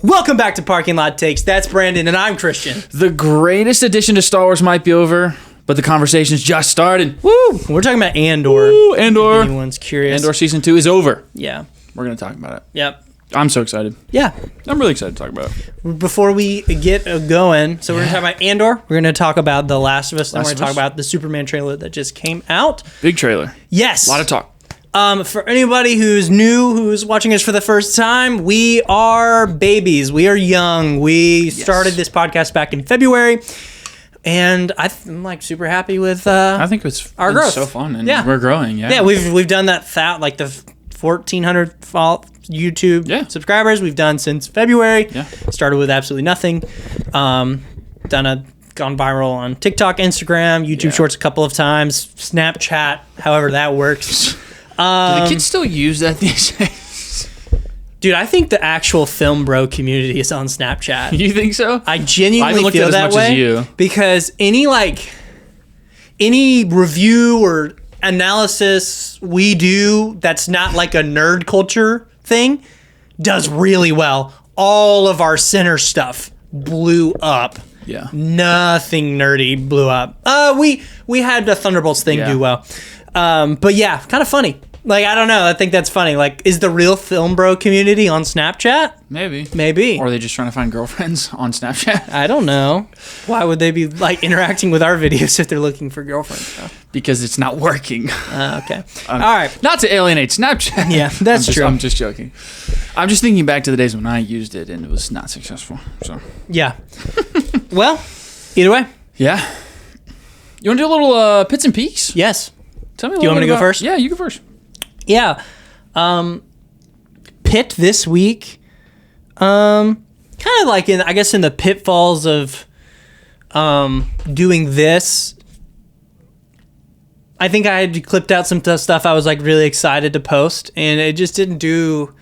Welcome back to Parking Lot Takes. That's Brandon, and I'm Christian. The greatest addition to Star Wars might be over, but the conversation's just started. Woo! We're talking about Andor. Woo, Andor. If anyone's curious. Andor Season 2 is over. Yeah. We're going to talk about it. Yep. I'm so excited. Yeah. I'm really excited to talk about it. Before we get going, so we're going to talk about Andor. We're going to talk about The Last of Us. Then we're going to talk about the Superman trailer that just came out. Big trailer. Yes. A lot of talk. For anybody who's new, who's watching us for the first time, we are babies. We are young. We started this podcast back in February, and I'm like super happy with I think it's our growth. So fun, and we're growing. Yeah, we've done that like the 1,400 YouTube subscribers we've done since February. Yeah, started with absolutely nothing. Gone viral on TikTok, Instagram, YouTube Shorts a couple of times, Snapchat, however that works. Do the kids still use that these days? Dude, I think the actual film bro community is on Snapchat. You think so? I genuinely feel that way. As you. Because any review or analysis we do that's not like a nerd culture thing does really well. All of our center stuff blew up. Yeah. Nothing nerdy blew up. We had the Thunderbolts thing do well. But yeah, kind of funny. Like, I don't know. I think that's funny. Like, is the real film bro community on Snapchat? Maybe. Or are they just trying to find girlfriends on Snapchat? I don't know. Why would they be, like, interacting with our videos if they're looking for girlfriends? Though? Because it's not working. Okay. All right. Not to alienate Snapchat. Yeah, that's true. I'm just joking. I'm just thinking back to the days when I used it and it was not successful. So. Yeah. Well, either way. Yeah. You want to do a little pits and peaks? Yes. Tell me. Do you want me to go first? Yeah, you go first. Yeah. Pit this week. Kind of like in the pitfalls of doing this. I think I had clipped out some stuff I was like really excited to post, and it just didn't do.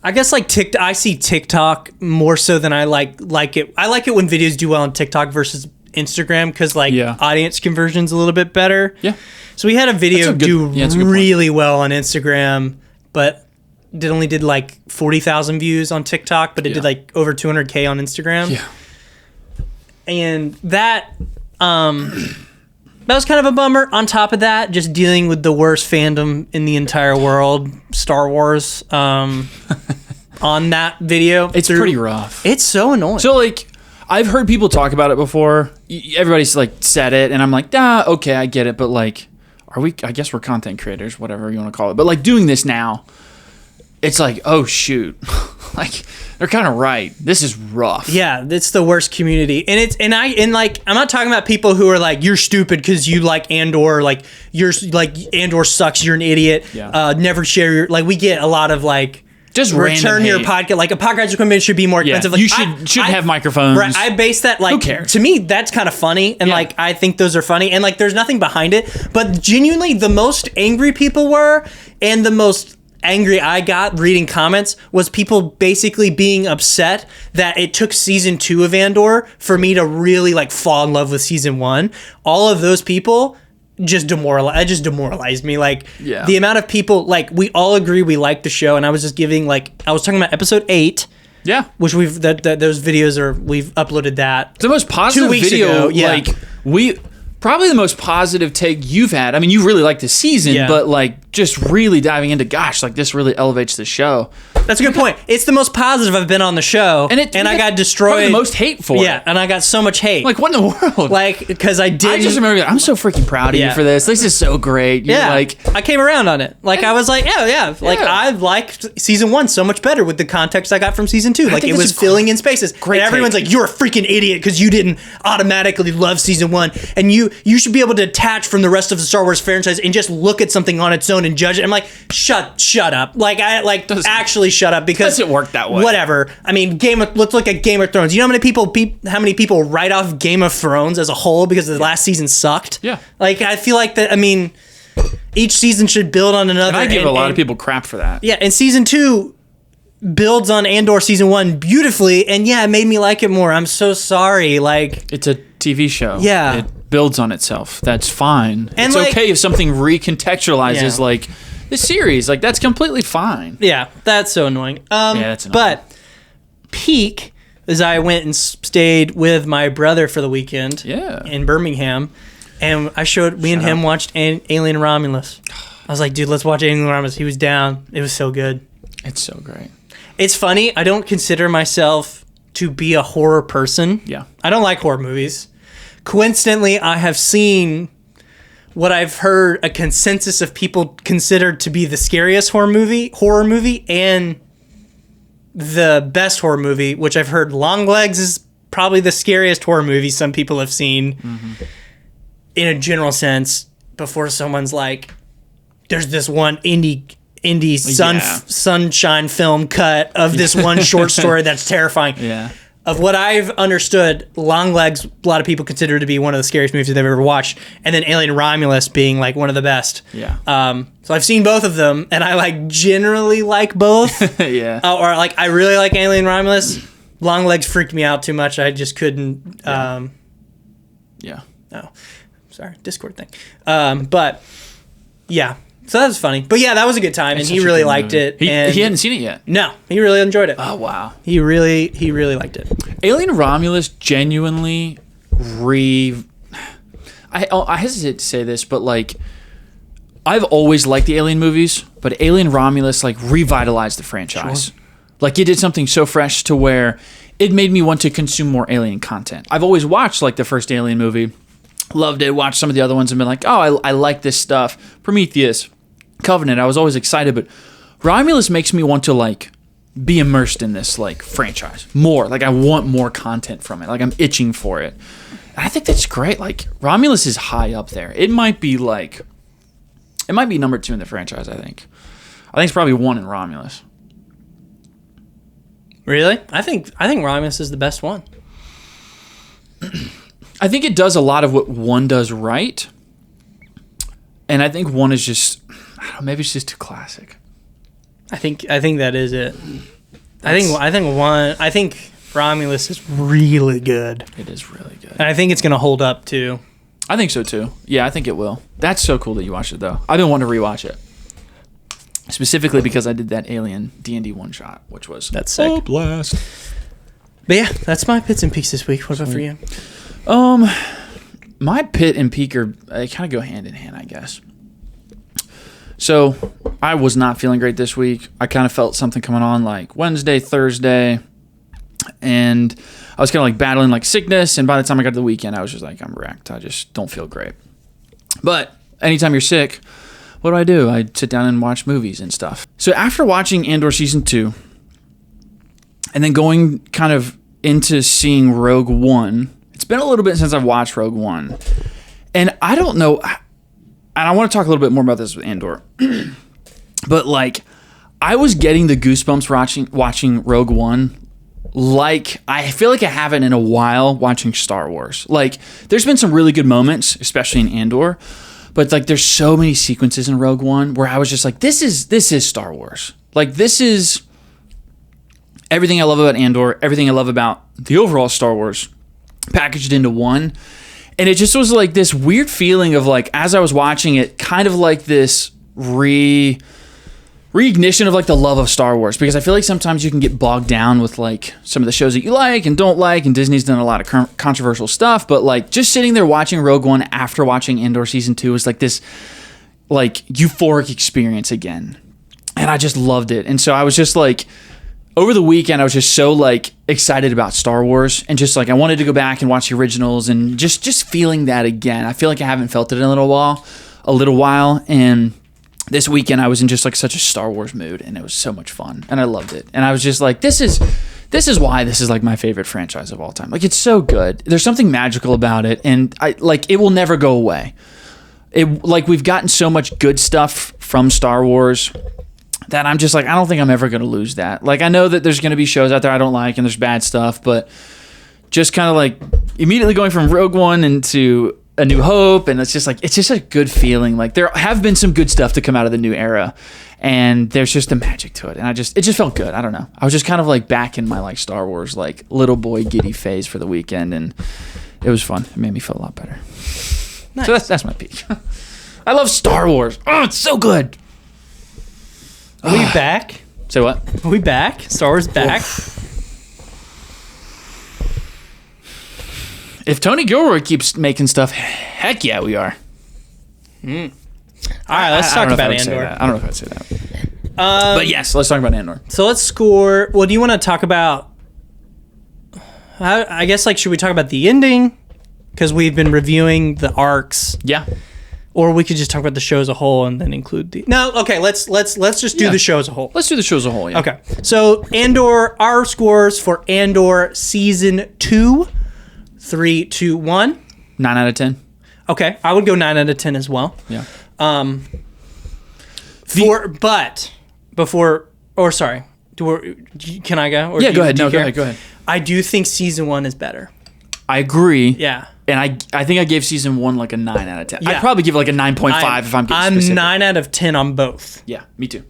I guess like I see TikTok more so than I like it. I like it when videos do well on TikTok versus Instagram because audience conversion's a little bit better. Yeah. So we had a video do really well on Instagram, but it only did like 40,000 views on TikTok, but it did like over 200K on Instagram. Yeah. And that was kind of a bummer. On top of that, just dealing with the worst fandom in the entire world, Star Wars, on that video. It's pretty rough. It's so annoying. So like, I've heard people talk about it before. Everybody's like said it, and I'm like, okay, I get it, but like, I guess we're content creators, whatever you want to call it. But like doing this now, it's like, oh shoot, like they're kind of right. This is rough. Yeah, it's the worst community, and I'm not talking about people who are like you're stupid because you like Andor, like you're like Andor sucks, you're an idiot. Yeah. Never share your we get a lot of like. Just return your podcast. Like a podcast equipment should be more expensive. Like, you should have microphones. Right, I base that like. Who cares? To me, that's kind of funny, and like I think those are funny, and like there's nothing behind it. But genuinely, the most angry people were, and the most angry I got reading comments was people basically being upset that it took season 2 of Andor for me to really like fall in love with season 1. All of those people. Just demoralized me. Like the amount of people, like we all agree we like the show, and I was just giving I was talking about episode 8. Yeah, which those videos we've uploaded that. It's the most positive 2 weeks video. Ago, yeah. Like probably the most positive take you've had. I mean, you really like the season, but like just really diving into, gosh, like this really elevates the show. That's a good point. It's the most positive I've been on the show, and I got destroyed. Probably the most hate for it. Yeah, and I got so much hate. Like, what in the world? Like, because I just remember, I'm so freaking proud of you for this. This is so great. You're I came around on it. Like, I was like, like I liked season 1 so much better with the context I got from season 2. Like, it was filling in spaces. Great. And everyone's like, you're a freaking idiot because you didn't automatically love season 1, and you should be able to detach from the rest of the Star Wars franchise and just look at something on its own and judge it. I'm like, shut up. Like, actually shut up because doesn't work that way. Whatever. I mean, let's look at Game of Thrones. You know how many people write off Game of Thrones as a whole because the last season sucked? Yeah. Like, I feel like that. I mean, each season should build on another. And I give a lot of people crap for that. Yeah, and season 2 builds on Andor season 1 beautifully, and it made me like it more. I'm so sorry. Like, it's a TV show. Yeah. It builds on itself. That's fine. And it's okay if something recontextualizes like the series. Like, that's completely fine. Yeah, that's so annoying. That's annoying. But peak is I went and stayed with my brother for the weekend in Birmingham, and me and him watched Alien Romulus. I was like, dude, let's watch Alien Romulus. He was down. It was so good. It's so great. It's funny. I don't consider myself to be a horror person. Yeah. I don't like horror movies. Coincidentally, I have seen what I've heard a consensus of people considered to be the scariest horror movie, and the best horror movie, which I've heard Longlegs is probably the scariest horror movie some people have seen in a general sense, before someone's like, there's this one indie sunshine film cut of this one short story that's terrifying. Yeah. Of what I've understood, Longlegs, a lot of people consider to be one of the scariest movies they've ever watched, and then Alien Romulus being like one of the best. Yeah. So I've seen both of them, and I like generally like both. Yeah. Or like I really like Alien Romulus. Longlegs freaked me out too much. I just couldn't. Yeah. Oh, sorry, Discord thing. But yeah. So that was funny. But yeah, that was a good time, and he really liked it. He hadn't seen it yet. No, he really enjoyed it. Oh, wow. He really liked it. Alien Romulus genuinely I hesitate to say this, but like, I've always liked the Alien movies, but Alien Romulus like revitalized the franchise. Sure. Like, it did something so fresh to where it made me want to consume more Alien content. I've always watched like the first Alien movie, loved it, watched some of the other ones and been like, oh, I like this stuff. Prometheus, Covenant, I was always excited, but Romulus makes me want to like be immersed in this like franchise more. Like, I want more content from it. Like, I'm itching for it. And I think that's great. Like, Romulus is high up there. It might be number 2 in the franchise, I think. I think it's probably 1 in Romulus. Really? I think Romulus is the best one. I think it does a lot of what 1 does right. And I think 1 is just, I don't know, maybe it's just too classic. I think that is it. I think Romulus is really good. It is really good. And I think it's going to hold up too. I think so too. Yeah, I think it will. That's so cool that you watched it though. I've been wanting to rewatch it. Specifically because I did that Alien D&D one shot, which was sick. Oh, blast. But yeah, that's my pits and peaks this week. What about for you? My pit and peak they kind of go hand in hand, I guess. So I was not feeling great this week. I kind of felt something coming on like Wednesday, Thursday, and I was kind of like battling like sickness. And by the time I got to the weekend, I was just like, I'm wrecked. I just don't feel great. But anytime you're sick, what do? I sit down and watch movies and stuff. So after watching Andor Season 2, and then going kind of into seeing Rogue One, it's been a little bit since I've watched Rogue One. And I don't know, and I want to talk a little bit more about this with Andor, but like, I was getting the goosebumps watching Rogue One, like I feel like I haven't in a while watching Star Wars. Like, there's been some really good moments, especially in Andor, but like, there's so many sequences in Rogue One where I was just like, this is Star Wars. Like, this is everything I love about Andor, everything I love about the overall Star Wars packaged into one. And it just was like this weird feeling of like, as I was watching it, kind of like this reignition of like the love of Star Wars, because I feel like sometimes you can get bogged down with like some of the shows that you like and don't like, and Disney's done a lot of controversial stuff, but like just sitting there watching Rogue One after watching Andor Season 2 was like this like euphoric experience again, and I just loved it. And so I was just like, over the weekend, I was just so like excited about Star Wars, and just like I wanted to go back and watch the originals, and just feeling that again. I feel like I haven't felt it in a little while, and this weekend I was in just like such a Star Wars mood, and it was so much fun, and I loved it. And I was just like, this is why this is like my favorite franchise of all time. Like, it's so good. There's something magical about it, and I like it will never go away. It like we've gotten so much good stuff from Star Wars that I'm just like, I don't think I'm ever going to lose that. Like, I know that there's going to be shows out there I don't like, and there's bad stuff, but just kind of like immediately going from Rogue One into A New Hope, and it's just a good feeling. Like, there have been some good stuff to come out of the new era, and there's just a magic to it, and it just felt good. I don't know. I was just kind of like back in my like Star Wars like little boy giddy phase for the weekend, and it was fun. It made me feel a lot better. Nice. So that's my peak. I love Star Wars. Oh, it's so good. Are we back? Say what? Are we back? Star Wars back? If Tony Gilroy keeps making stuff, heck yeah, we are. All right, let's talk about Andor. I don't know if I'd say that. But yes, let's talk about Andor. So let's score. Well, do you want to talk about? I guess should we talk about the ending? Because we've been reviewing the arcs. Yeah. Or we could just talk about the show as a whole and then include the. No, okay. Let's just do the show as a whole. Let's do the show as a whole. Yeah. Okay. So Andor, our scores for Andor season 2, 3, 2, 1. 9 out of 10. Okay, I would go 9 out of 10 as well. Yeah. Can I go? Or yeah, go ahead. No, go ahead. I do think season 1 is better. I agree. Yeah. And I think I gave season 1 like a 9 out of 10. Yeah. I'd probably give it like a 9.5 if I'm getting specific. 9 out of 10 on both. Yeah, me too.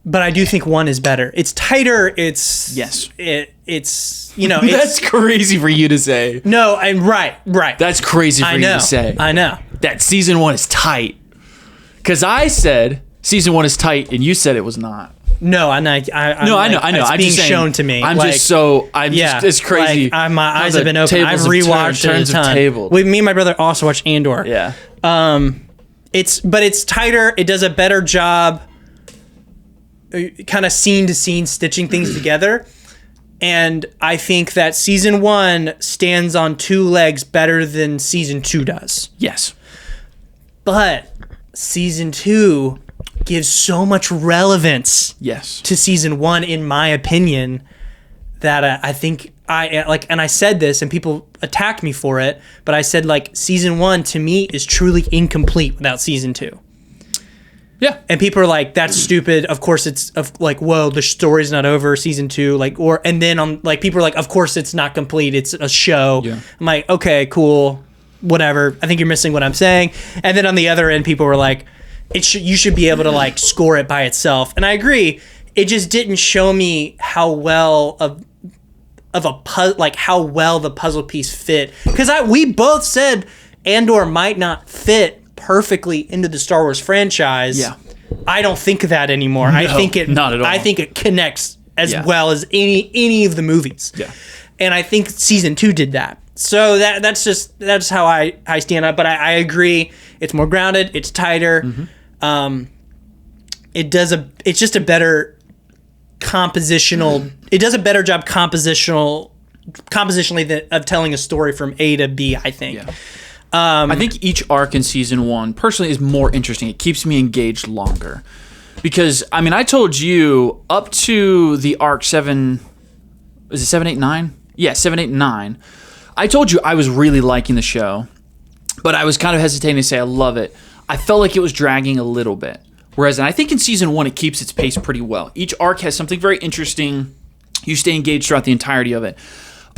But I do think 1 is better. It's tighter. It's it's that's crazy for you to say. No, I'm right. That's crazy for you to say. I know. That season 1 is tight. Because I said season 1 is tight and you said it was not. No, I know. It's I'm being just saying, shown to me. It's crazy. My eyes have been open. I've rewatched it a ton. Me and my brother also watched Andor. Yeah. It's tighter. It does a better job, kind of scene to scene stitching things together. And I think that season 1 stands on 2 legs better than season 2 does. Yes. But season 2 gives so much relevance to season 1, in my opinion, that I think and I said this and people attacked me for it, but I said season 1 to me is truly incomplete without season 2. Yeah. And people are like, that's stupid. Of course it's whoa, the story's not over, season 2, and then people are like, of course it's not complete, it's a show. Yeah. I'm like, okay, cool, whatever. I think you're missing what I'm saying. And then on the other end, people were like, you should be able to score it by itself. And I agree. It just didn't show me how well how well the puzzle piece fit. Because we both said Andor might not fit perfectly into the Star Wars franchise. Yeah. I don't think that anymore. No, I think it not at all. I think it connects as well as any of the movies. Yeah. And I think season 2 did that. So that's how I stand up. But I agree. It's more grounded. It's tighter. Mm-hmm. It's just a better compositional. It does a better job compositionally of telling a story from A to B, I think. Yeah. I think each arc in season 1 personally is more interesting. It keeps me engaged longer. Because I told you up to the arc 7, is it 7, 8, 9? Yeah, 7, 8, 9. I told you I was really liking the show, but I was kind of hesitating to say I love it. I felt like it was dragging a little bit. Whereas I think in season 1, it keeps its pace pretty well. Each arc has something very interesting. You stay engaged throughout the entirety of it.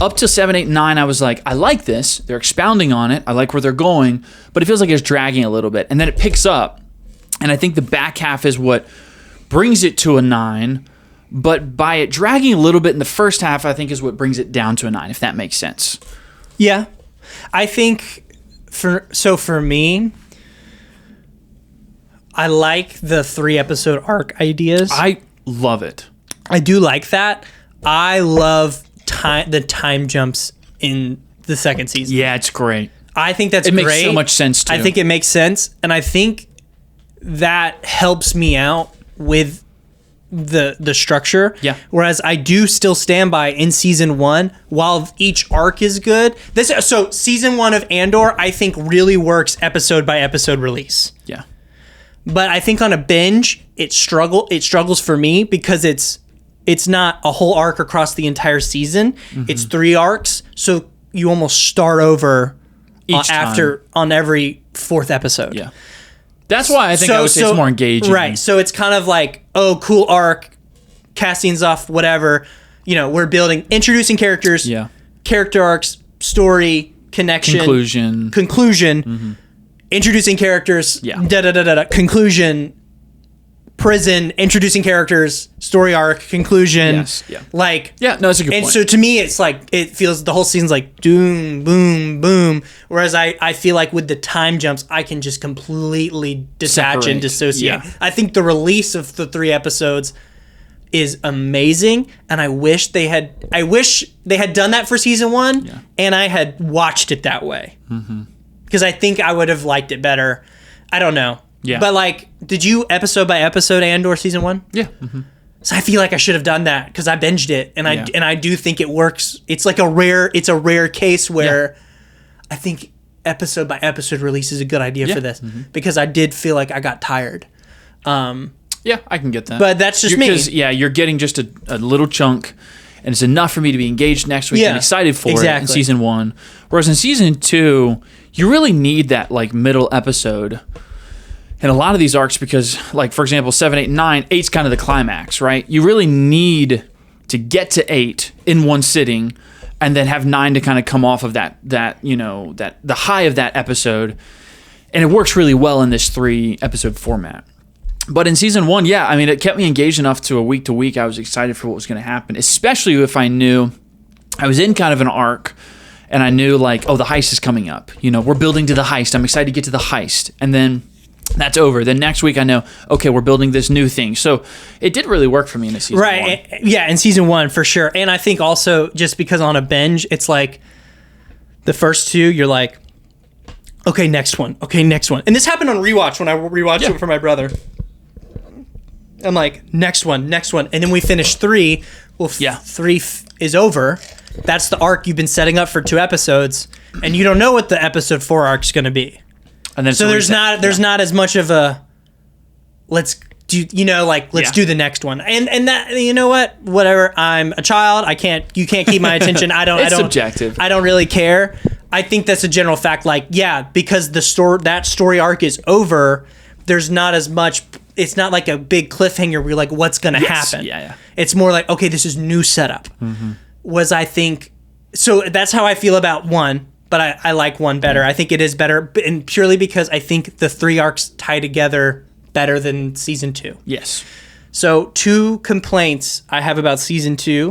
Up to 7, 8, 9, I was like, I like this. They're expounding on it. I like where they're going. But it feels like it's dragging a little bit. And then it picks up. And I think the back half is what brings it to a 9. But by it dragging a little bit in the first half, I think is what brings it down to a 9, if that makes sense. Yeah. I think for me, I like the 3-episode arc ideas. I love it. I do like that. I love the time jumps in the second season. Yeah, it's great. I think that's great. It makes so much sense, too. I think it makes sense, and I think that helps me out with the structure. Yeah. Whereas I do still stand by in season 1, while each arc is good. So season 1 of Andor, I think really works episode by episode release. Yeah. But I think on a binge, it struggles for me because it's not a whole arc across the entire season. Mm-hmm. It's 3 arcs, so you almost start over on every 4th episode. Yeah. That's why I think I would say it's more engaging. Right. So it's kind of like, oh, cool arc, castings off, whatever. We're introducing characters, character arcs, story, connection, conclusion, mm-hmm. introducing characters, conclusion, prison, introducing characters, story arc, conclusion. Yes. Yeah. It's a good point. And so to me, it's it feels the whole season's like boom, boom, boom. Whereas I feel like with the time jumps, I can just completely detach and dissociate. Yeah. I think the release of the 3 episodes is amazing, and I wish they had done that for season 1, and I had watched it that way. Because I think I would have liked it better. I don't know. Yeah. But like, did you episode by episode Andor season 1? Yeah. So I feel like I should have done that because I binged it, and I do think it works. It's like a rare case where I think episode by episode release is a good idea for this because I did feel like I got tired. Yeah, I can get that. But that's just me. Because, you're getting just a little chunk, and it's enough for me to be engaged next week and excited for it in season 1. Whereas in season 2, you really need that like middle episode in a lot of these arcs because, like, for example, 7, 8, 9, 8's kind of the climax, right? You really need to get to 8 in one sitting and then have 9 to kind of come off of that the high of that episode. And it works really well in this 3-episode format. But in season 1, it kept me engaged enough to a week to week. I was excited for what was going to happen, especially if I knew I was in kind of an arc and I knew like, oh, the heist is coming up. We're building to the heist. I'm excited to get to the heist. And then that's over. Then next week I know, okay, we're building this new thing. So it did really work for me in a season 1. Right. Yeah, in season 1 for sure. And I think also just because on a binge, it's like the first 2, you're like, okay, next one. Okay, next one. And this happened on rewatch when I rewatched it for my brother. I'm like, next one. And then we finished 3. Well, 3 is over. That's the arc you've been setting up for 2 episodes, and you don't know what the episode 4 arc is going to be. And then so there's not as much of a let's do do the next one. And that, you know what? Whatever. I'm a child. You can't keep my attention. It's subjective. I don't really care. I think that's a general fact. Like, because that story arc is over, there's not as much. It's not like a big cliffhanger where you're like, what's going to happen? Yeah. It's more like, okay, this is new setup. I think so. That's how I feel about 1. But I like 1 better. I think it is better, and purely because I think the 3 arcs tie together better than season 2. Yes. So 2 complaints I have about season 2,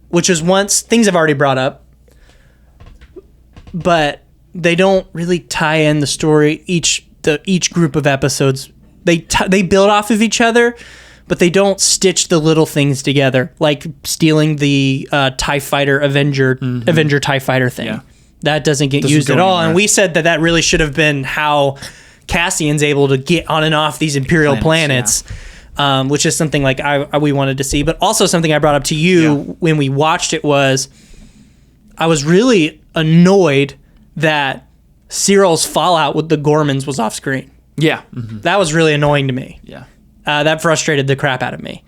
which is things I've already brought up, but they don't really tie in the story. Each group of episodes, they build off of each other, but they don't stitch the little things together, like stealing the TIE Fighter Avenger TIE Fighter thing. Yeah. That doesn't get used at all. Anywhere. And we said that really should have been how Cassian's able to get on and off these Imperial planets, which is something like we wanted to see. But also something I brought up to you when we watched it was I was really annoyed that Cyril's fallout with the Gormans was off screen. Yeah. That was really annoying to me. Yeah. That frustrated the crap out of me.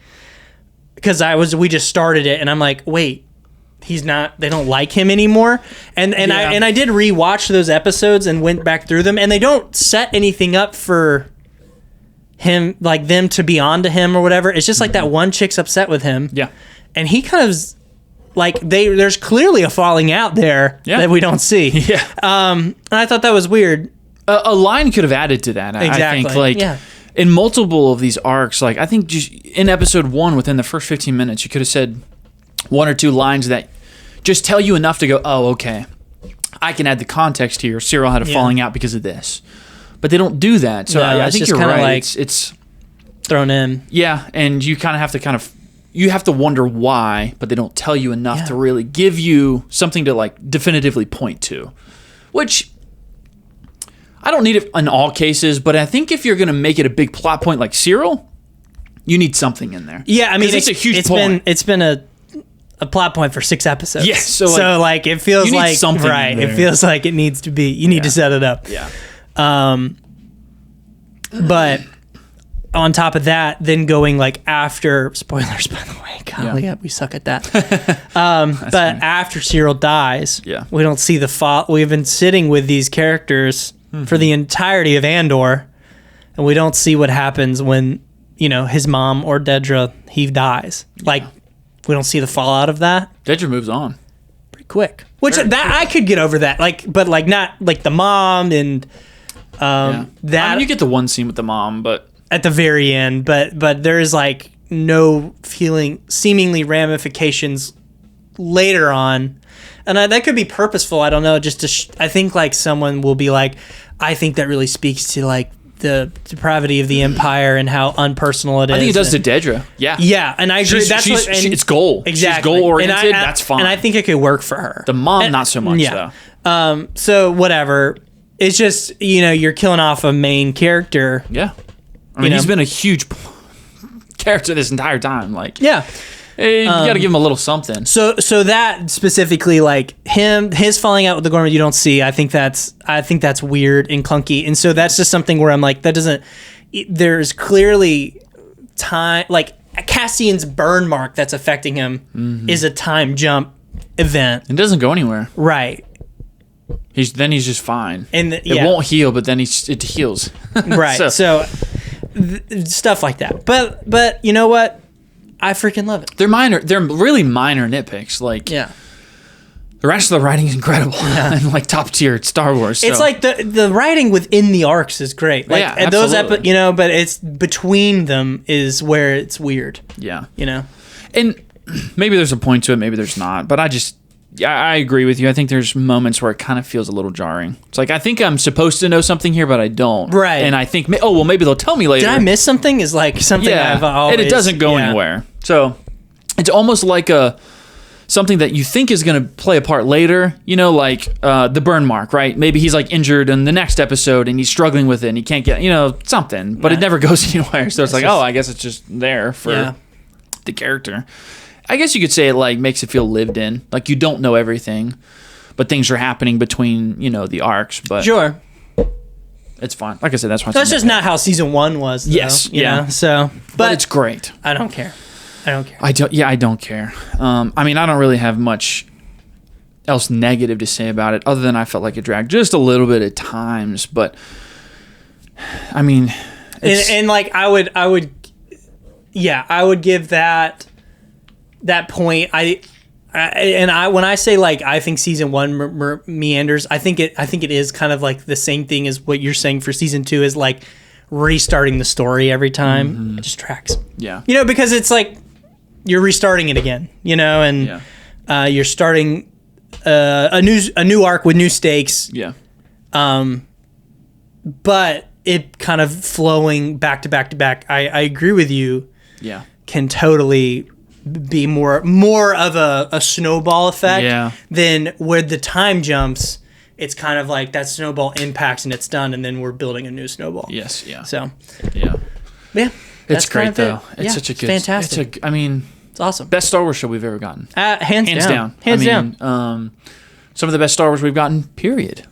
Because we just started it and I'm like, wait, they don't like him anymore. And I did rewatch those episodes and went back through them, and they don't set anything up for him, like them to be on to him or whatever. It's just like that one chick's upset with him. Yeah. And he kind of like there's clearly a falling out there that we don't see. Yeah. And I thought that was weird. A line could have added to that. Exactly. I think in multiple of these arcs, like I think just in episode 1 within the first 15 minutes, you could have said 1 or 2 lines that just tell you enough to go, oh, okay, I can add the context here. Cyril had a falling out because of this. But they don't do that. So I think you're right. Like it's thrown in. Yeah, and you kind of have to you have to wonder why, but they don't tell you enough to really give you something to like definitively point to. Which I don't need it in all cases, but I think if you're going to make it a big plot point like Cyril, you need something in there. Yeah, I mean, it's a huge point. It's been a plot point for 6 episodes. Yes, so like it feels you need like something right. It feels like it needs to be. You need to set it up. Yeah. But on top of that, then going like after spoilers, by the way, golly, we suck at that. But funny. After Cyril dies, we don't see the fall. We've been sitting with these characters for the entirety of Andor, and we don't see what happens when his mom or Dedra he dies. Like. We don't see the fallout of that. Dedra moves on pretty quick, which I could get over that. But not like the mom and that. I mean, you get the one scene with the mom, but at the very end. But there is like no seemingly ramifications later on, and that could be purposeful. I don't know. Just I think like someone will be like, I think that really speaks to like the depravity of the Empire and how unpersonal it is. I think it does to Dedra. Yeah. Yeah, and I agree. It's goal. Exactly. She's goal oriented. That's fine. And I think it could work for her. The mom, not so much though. So whatever. It's just, you're killing off a main character. Yeah. I mean, he's been a huge character this entire time. Like, yeah. You got to give him a little something. So that specifically, like his falling out with the Gorman, you don't see. I think that's weird and clunky, and so that's just something where I'm like, that doesn't. There's clearly time, like Cassian's burn mark that's affecting him is a time jump event. It doesn't go anywhere. Right. He's just fine, and it won't heal, but then it heals. Right. so stuff like that, but you know what? I freaking love it. They're minor. They're really minor nitpicks. Like, the rest of the writing is incredible and like top tier Star Wars. So. It's like the writing within the arcs is great. Like, yeah, and those but it's between them is where it's weird. Yeah, and maybe there's a point to it, maybe there's not. But I agree with you. I think there's moments where it kind of feels a little jarring. It's like, I think I'm supposed to know something here, but I don't. Right. And I think, maybe they'll tell me later. Did I miss something? Is like something I've always... And it doesn't go anywhere. So it's almost like something that you think is going to play a part later, like the burn mark, right? Maybe he's like injured in the next episode and he's struggling with it and he can't get, something, but it never goes anywhere. So it's like, I guess it's just there for the character. I guess you could say it like makes it feel lived in. Like you don't know everything, but things are happening between, the arcs. But sure, it's fine. Like I said, that's why. That's just not how season 1 was. Though, yes, know? So, but it's great. I don't care. I don't care. I mean, I don't really have much else negative to say about it, other than I felt like it dragged just a little bit at times. But I mean, and like I would give that point. When I say like I think season 1 meanders, I think it is kind of like the same thing as what you're saying for season 2 is like restarting the story every time. It just tracks. Yeah. Because it's like you're restarting it again. And you're starting a new arc with new stakes. Yeah. But it kind of flowing back to back to back. I agree with you. Yeah. Can totally be more of a snowball effect than where the time jumps. It's kind of like that snowball impacts and it's done, and then we're building a new snowball. Yes, yeah. So, yeah, it's great though. It's such a good, fantastic. It's awesome. Best Star Wars show we've ever gotten. Hands down. Hands down. Some of the best Star Wars we've gotten. Period.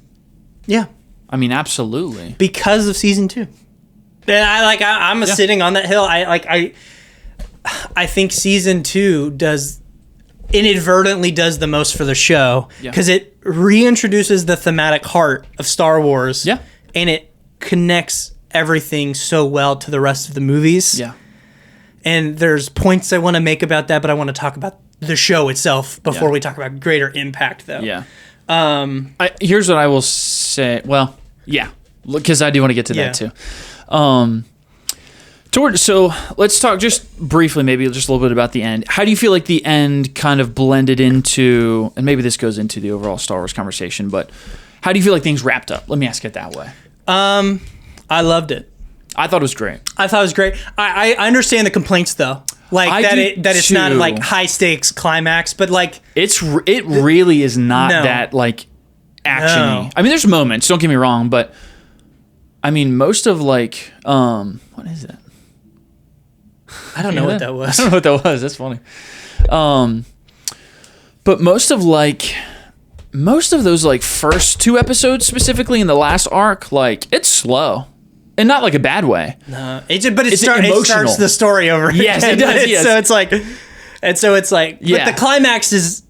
Yeah. Absolutely. Because of season 2. And I'm sitting on that hill. I think season 2 inadvertently does the most for the show because it reintroduces the thematic heart of Star Wars. Yeah. And it connects everything so well to the rest of the movies. Yeah. And there's points I want to make about that, but I want to talk about the show itself before we talk about greater impact, though. Yeah. Here's what I will say. Well, because I do want to get to that too. So let's talk just briefly, maybe just a little bit about the end. How do you feel like the end kind of blended into, and maybe this goes into the overall Star Wars conversation, but how do you feel like things wrapped up? Let me ask it that way. I loved it. I thought it was great. I understand the complaints though. Like that it's not like high stakes climax, but like it really is not that like actiony. No. I mean, there's moments, don't get me wrong, but most of like what is it? I don't know what that was. I don't know what that was. That's funny. But most of those like first 2 episodes, specifically in the last arc, like it's slow, and not like a bad way. No, it starts the story over. Yes, again. It does. Yes. So it's like, but the climax is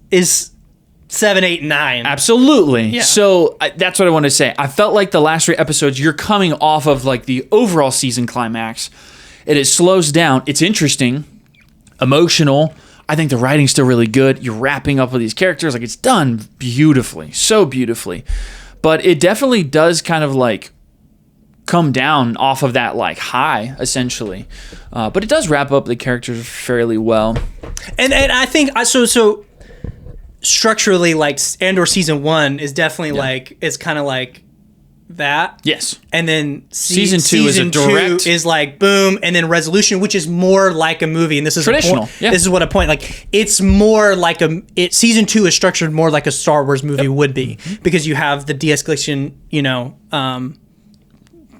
7, 8, 9. Absolutely. Yeah. So that's what I wanted to say. I felt like the last 3 episodes, you're coming off of like the overall season climax, and it slows down. It's interesting, emotional. I think the writing's still really good. You're wrapping up with these characters. Like, it's done beautifully, so beautifully. But it definitely does kind of like come down off of that like high, essentially. But it does wrap up the characters fairly well. And I think so structurally, like Andor season 1 is definitely like, it's kind of like that. Yes. And then Season 2 is a direct... is like boom, and then resolution, which is more like a movie. And this is traditional. This is what a point. Like it's more like season 2 is structured more like a Star Wars movie would be, because you have the de-escalation,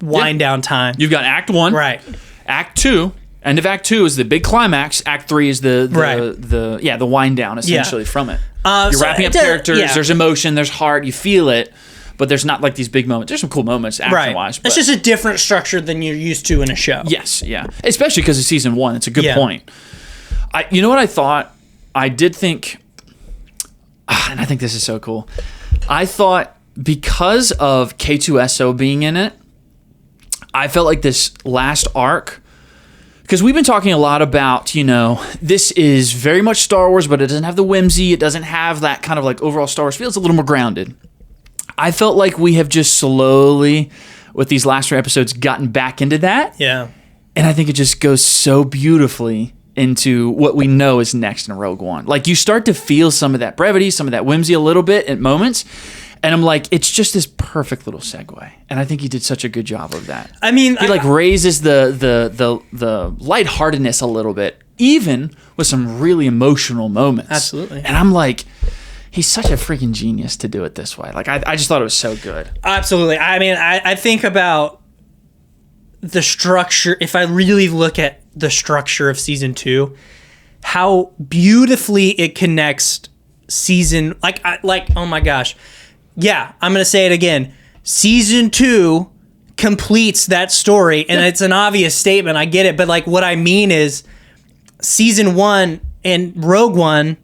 wind down time. You've got Act 1, right? Act 2. End of Act 2 is the big climax. Act 3 is the wind down essentially from it. You're wrapping up characters. Yeah. There's emotion. There's heart. You feel it. But there's not like these big moments. There's some cool moments action-wise. It's just a different structure than you're used to in a show. Yes, yeah. Especially because it's season 1. It's a good point. You know what I thought? I did think, and I think this is so cool. I thought because of K2SO being in it, I felt like this last arc, because we've been talking a lot about, this is very much Star Wars, but it doesn't have the whimsy. It doesn't have that kind of like overall Star Wars feel. It's a little more grounded. I felt like we have just slowly, with these last 3 episodes, gotten back into that. Yeah. And I think it just goes so beautifully into what we know is next in Rogue One. Like, you start to feel some of that brevity, some of that whimsy a little bit at moments. And I'm like, it's just this perfect little segue. And I think he did such a good job of that. I mean... He, raises the lightheartedness a little bit, even with some really emotional moments. Absolutely. And I'm like... He's such a freaking genius to do it this way. Like, I just thought it was so good. Absolutely. I mean, I think about the structure. If I really look at the structure of season 2, how beautifully it connects season... oh my gosh. Yeah, I'm going to say it again. Season 2 completes that story, and it's an obvious statement. I get it. But, what I mean is season 1 and Rogue One,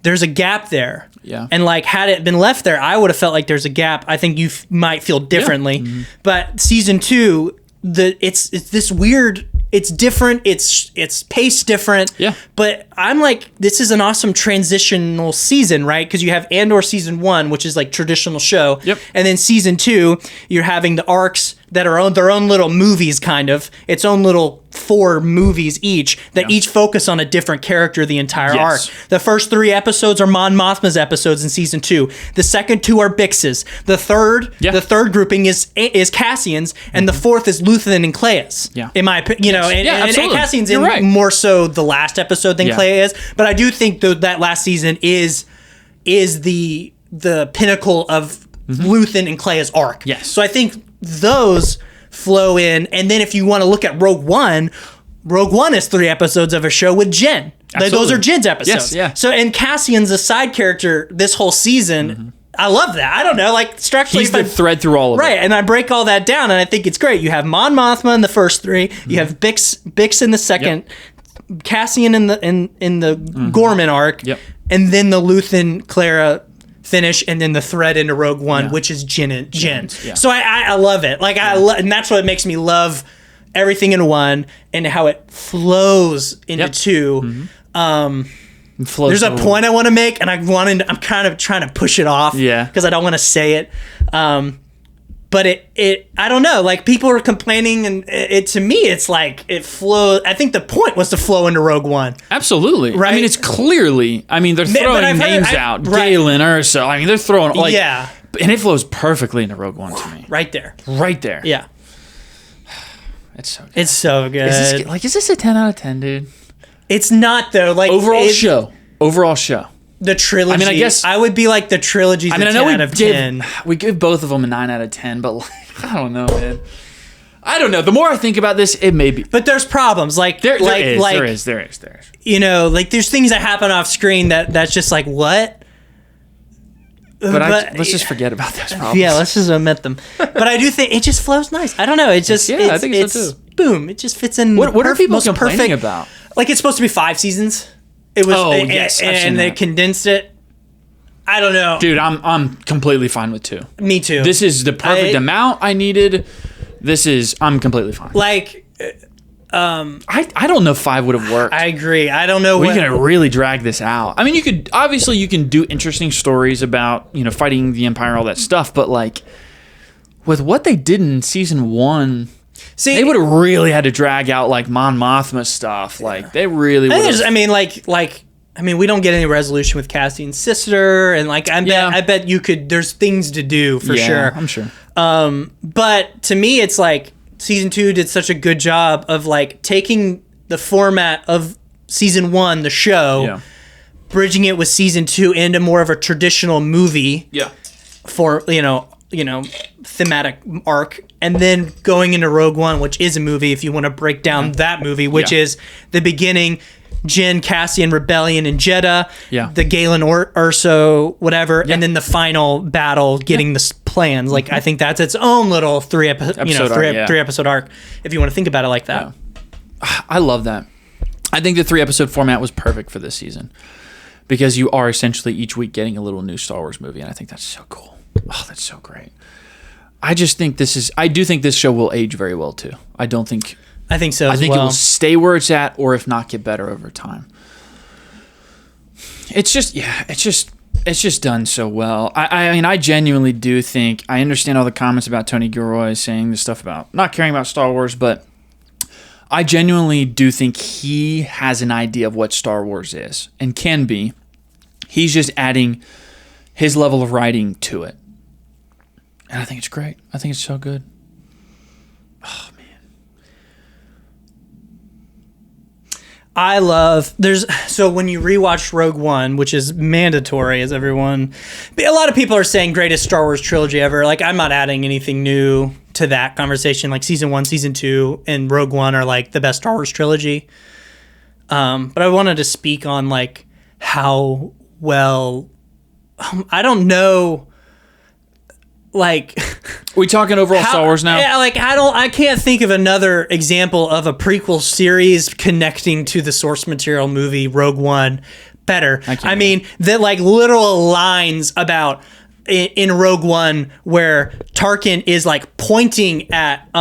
there's a gap there. Yeah. And had it been left there, I would have felt like there's a gap. I think you might feel differently. Yeah. But season 2, it's this weird. It's different. It's paced different. Yeah. But I'm like, this is an awesome transitional season, right? Because you have Andor season 1, which is traditional show. Yep. And then season 2, you're having the arcs that are their own little movies, kind of. Its own little 4 movies each that each focus on a different character the entire arc. The first 3 episodes are Mon Mothma's episodes in season 2. The second 2 are Bix's. The third grouping is Cassian's, and the fourth is Luthen and Cleia's. Yeah. In my opinion, and Cassian's in right. more so the last episode than Cleia is. But I do think that last season is the pinnacle of Luthen and Cleia's arc. Yes. So I think those flow in, and then if you want to look at Rogue One is 3 episodes of a show with Jen. Those are Jen's episodes. Yes, yeah. So, and Cassian's a side character this whole season. I love that. I don't know, structurally, he's the thread through all of it. Right, and I break all that down, and I think it's great. You have Mon Mothma in the first 3. You have Bix in the second. Cassian in the Gorman arc. Yep. And then the Luthen Clara finish, and then the thread into Rogue One, which is Jen. Yeah. So I love it. And that's what makes me love everything in 1 and how it flows into 2. There's a point I want to make, and I'm kind of trying to push it off. Yeah. Because I don't want to say it. But it I don't know. People are complaining, and to me, it's it flows. I think the point was to flow into Rogue One. Absolutely. Right. I mean, it's clearly. I mean, they're throwing names out. Right. Galen, Ursa. I mean, they're throwing yeah. And it flows perfectly into Rogue One to me. Right there. Right there. Yeah. It's so good. It's so good. Is this a 10 out of 10, dude? It's not though. Overall show. The trilogy. I mean, I guess I would be the trilogy. I know 10 out of 10. We give both of them a 9 out of 10, but I don't know, man. I don't know. The more I think about this, it may be. But there's problems. There is. There's things that happen off screen that's just what. But let's just forget about those problems. Yeah, let's just omit them. But I do think it just flows nice. I don't know. It just I think it's so too. Boom. It just fits in. What are people complaining about? It's supposed to be 5 seasons. It was. And they condensed it. I don't know, dude. I'm completely fine with 2. Me too. This is the perfect amount I needed. I'm completely fine. I don't know if 5 would have worked. I agree. I don't know. We're gonna really drag this out. I mean, you can do interesting stories about fighting the Empire, all that stuff, but with what they did in season 1. See, they would have really had to drag out Mon Mothma stuff. They really would have. I mean, we don't get any resolution with Cassian's sister, and I bet you could. There's things to do for sure. I'm sure. But to me, it's like season 2 did such a good job of like taking the format of season 1, the show, bridging it with season 2 into more of a traditional movie. Yeah. For thematic arc, and then going into Rogue One, which is a movie. If you want to break down that movie, which is the beginning. Jyn, Cassian rebellion in Jeddah, the Galen Urso, whatever, and then the final battle, getting the plans. Like I think that's its own little three episode arc. If you want to think about it like that, I love that. I think the 3-episode format was perfect for this season because you are essentially each week getting a little new Star Wars movie, and I think that's so cool. Oh, that's so great. I do think this show will age very well too. I think so. I think it will stay where it's at, or if not, get better over time. It's just done so well. I mean, I genuinely do think I understand all the comments about Tony Gilroy saying the stuff about not caring about Star Wars, but I genuinely do think he has an idea of what Star Wars is and can be. He's just adding his level of writing to it, and I think it's great. I think it's so good. Oh man. So when you rewatch Rogue One, which is mandatory, as everyone, a lot of people are saying greatest Star Wars trilogy ever. Like I'm not adding anything new to that conversation. Like season 1, season 2, and Rogue One are like the best Star Wars trilogy. But I wanted to speak on like how well, I don't know. Like, are we talking overall Star Wars now? Yeah, like I can't think of another example of a prequel series connecting to the source material movie Rogue One better. I mean, the like literal lines about in Rogue One where Tarkin is like pointing at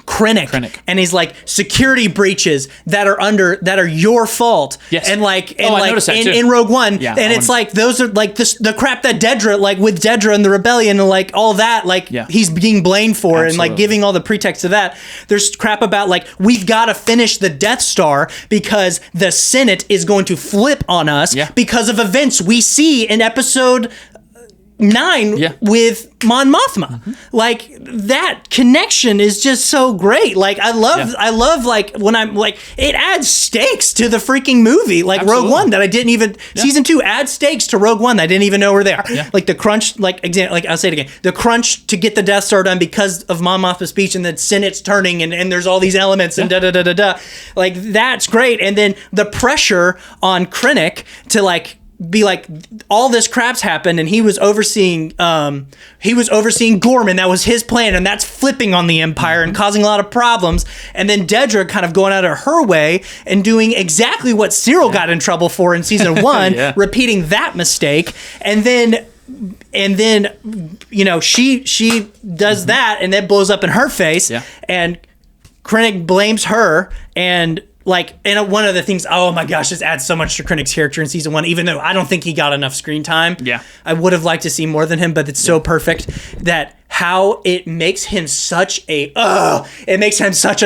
Krennic, and he's like security breaches that are your fault. Yes. And like in Rogue One, and it's like those are like the crap that Dedra, like with Dedra and the rebellion and like all that, like he's being blamed for. Absolutely. And like giving all the pretext to that. There's crap about like we've got to finish the Death Star because the Senate is going to flip on us because of events we see in episode 9 with Mon Mothma. Like that connection is just so great. Like I love like when I'm like it adds stakes to the freaking movie. Like Rogue One that I didn't even season 2 adds stakes to Rogue One that I didn't even know were there. Like the crunch, like I'll say it again, the crunch to get the Death Star done because of Mon Mothma's speech and the Senate's turning and there's all these elements and da. Like that's great. And then the pressure on Krennic to like be like all this crap's happened and he was overseeing Gorman. That was his plan, and that's flipping on the Empire and causing a lot of problems. And then Dedra kind of going out of her way and doing exactly what Cyril got in trouble for in season 1, repeating that mistake. And then she does that and that blows up in her face. And Krennic blames her, and one of the things, oh my gosh, this adds so much to Krennic's character in season 1, even though I don't think he got enough screen time. I would have liked to see more than him, but it's so perfect that how it makes him such a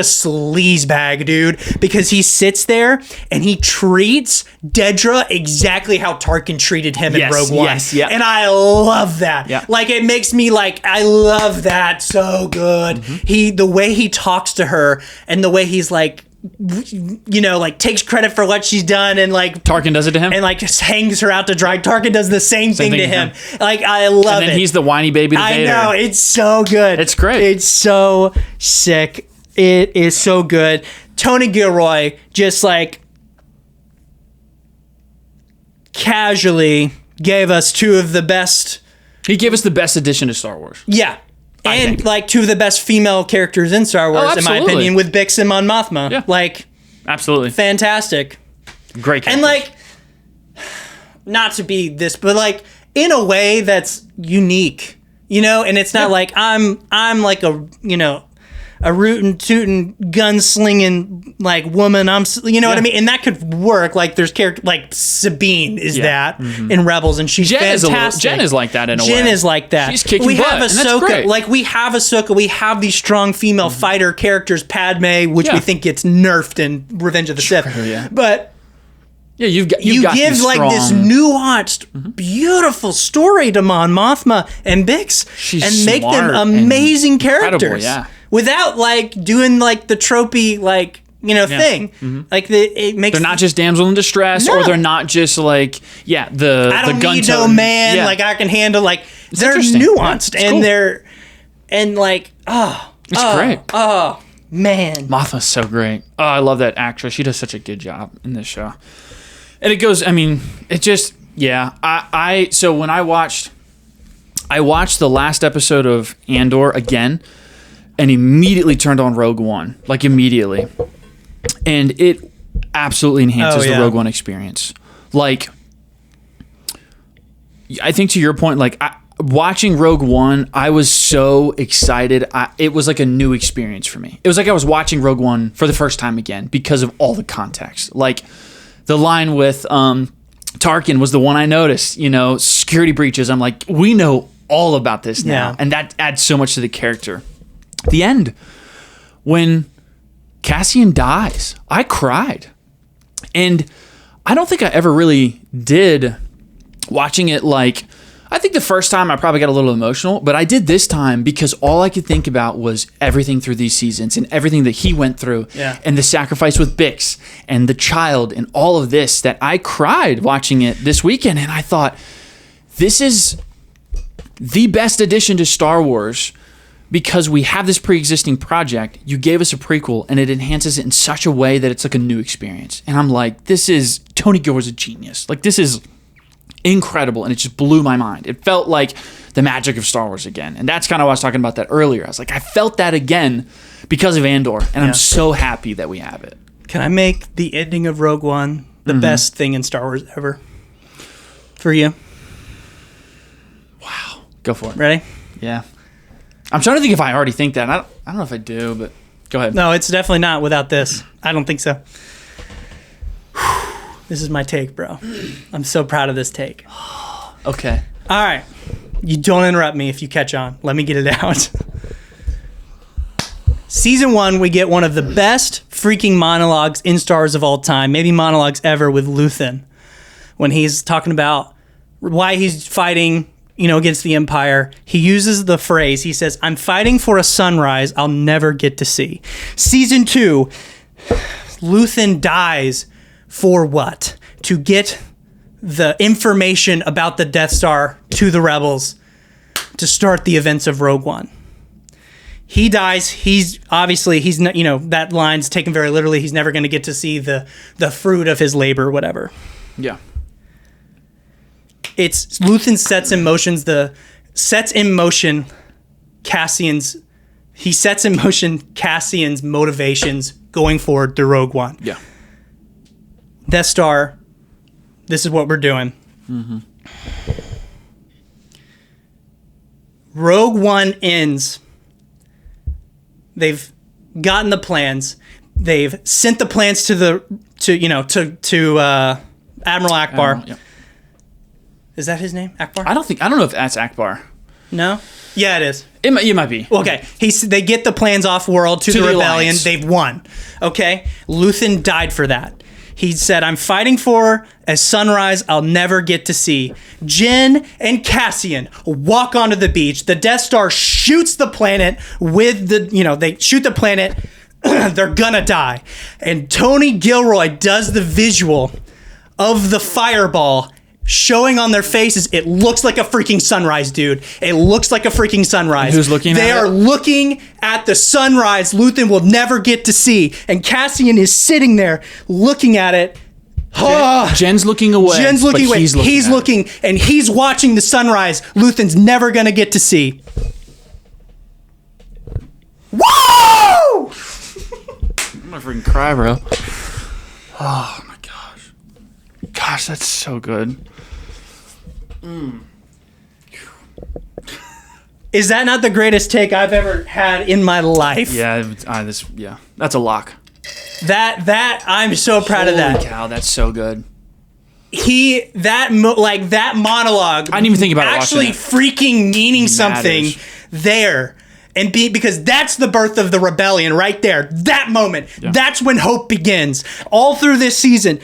sleazebag, dude, because he sits there and he treats Dedra exactly how Tarkin treated him in Rogue One. And I love that. Like it makes me like, I love that so good. The way he talks to her and the way he's like, like takes credit for what she's done, and like Tarkin does it to him, and like just hangs her out to dry. Tarkin does the same thing to him. Like I love it. And then he's the whiny baby to Vader. I know, it's so good. It's great. It's so sick. It is so good. Tony Gilroy just like casually gave us two of the best. He gave us the best addition to Star Wars. Yeah. And like two of the best female characters in Star Wars, in my opinion, with Bix and Mon Mothma. Yeah. Like, absolutely fantastic. Great characters. And like, not to be this, but like in a way that's unique, and it's not like I'm like a rootin' tootin' gunslinging like woman. What I mean? And that could work. Like there's character like Sabine is that in Rebels, and she's fantastic. Jen is like that in a way. Jen is like that. She's kicking butt, and that's great. Like we have Ahsoka. We have these strong female fighter characters. Padme, which we think gets nerfed in Revenge of the Sith. Yeah. But Yeah, you've got give these like this strong- nuanced, beautiful story to Mon Mothma and Bix, She's and make them smart and amazing incredible, characters. yeah. Without like doing like the tropey like thing. Like it makes They're not just damsel in distress, No. or they're not just like I don't the gun need no toting- man. Yeah. Like I can handle. Like they're interesting. nuanced Yeah, it's and cool. they're and like It's great. Oh man, Mothma's so great. Oh, I love that actress. She does such a good job in this show. And it goes, I mean, it just, yeah. So when I watched the last episode of Andor again and immediately turned on Rogue One, like immediately. And it absolutely enhances the Rogue One experience. Like, I think to your point, like, watching Rogue One, I was so excited. It was like a new experience for me. It was like I was watching Rogue One for the first time again because of all the context. Like, the line with Tarkin was the one I noticed, security breaches. I'm like, we know all about this now. Yeah. And that adds so much to the character. The end, when Cassian dies, I cried. And I don't think I ever really did watching it. Like, I think the first time I probably got a little emotional, but I did this time because all I could think about was everything through these seasons and everything that he went through, and the sacrifice with Bix and the child and all of this, that I cried watching it this weekend. And I thought, this is the best addition to Star Wars because we have this pre-existing project. You gave us a prequel and it enhances it in such a way that it's like a new experience. And I'm like, Tony Gilroy's a genius. Like, this is incredible, and it just blew my mind. It felt like the magic of Star Wars again, and that's kind of why I was talking about that earlier. I was like, I felt that again because of Andor, and I'm so happy that we have it. Can I make the ending of Rogue One the best thing in Star Wars ever? For you? Wow, go for it. Ready? Yeah, I'm trying to think if I already think that. I don't know if I do, but go ahead. No, it's definitely not without this. I don't think so. This is my take, bro. I'm so proud of this take. Okay. All right. You don't interrupt me if you catch on. Let me get it out. Season 1, we get one of the best freaking monologues in Star Wars of all time, maybe monologues ever, with Luthen. When he's talking about why he's fighting, against the Empire, he uses the phrase, he says, I'm fighting for a sunrise I'll never get to see. Season 2, Luthen dies for what? To get the information about the Death Star to the rebels to start the events of Rogue One. He dies. He's not, that line's taken very literally. He's never going to get to see the fruit of his labor, whatever. Yeah. It's Luthen sets in motion Cassian's motivations going forward through Rogue One. Yeah. Death Star, this is what we're doing. Rogue One ends. They've gotten the plans. They've sent the plans to Admiral Akbar. Yep. Is that his name? Akbar? I don't know if that's Akbar. No? Yeah, it is. It might be. Okay, they get the plans off world to the rebellion. Alliance. They've won. Okay, Luthen died for that. He said, I'm fighting for a sunrise I'll never get to see. Jyn and Cassian walk onto the beach. The Death Star shoots the planet with they shoot the planet. They're gonna die. And Tony Gilroy does the visual of the fireball showing on their faces. It looks like a freaking sunrise, dude. It looks like a freaking sunrise. And who's looking at it? They are looking at the sunrise Luthen will never get to see. And Cassian is sitting there looking at it. Jen's looking away. Jen's looking away. He's looking and he's watching the sunrise Luthen's never going to get to see. Whoa! I'm gonna freaking cry, bro. Oh my gosh. Gosh, that's so good. Is that not the greatest take I've ever had in my life? Yeah, that's a lock. That I'm so proud of that. Holy cow, that's so good. That monologue. I didn't even think about it actually watching freaking meaning something there. And because that's the birth of the rebellion right there. That moment. Yeah. That's when hope begins. All through this season,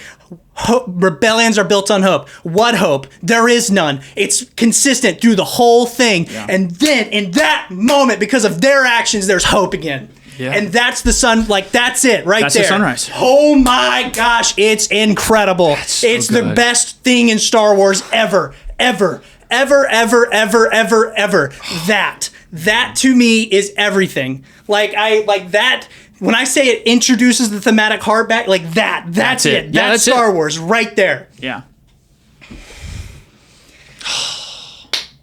Rebellions are built on hope. What hope? There is none. It's consistent through the whole thing. Yeah. And then in that moment, because of their actions, there's hope again. Yeah. And that's the sun. Like, that's it right That's there. the sunrise. Oh my gosh. It's incredible. So it's the good. best thing in Star Wars ever. Ever. Ever, ever, ever, ever, ever. That to me is everything. Like that. When I say it introduces the thematic heart back, like that's it. Yeah, That's that's Star it. Wars right there. Yeah.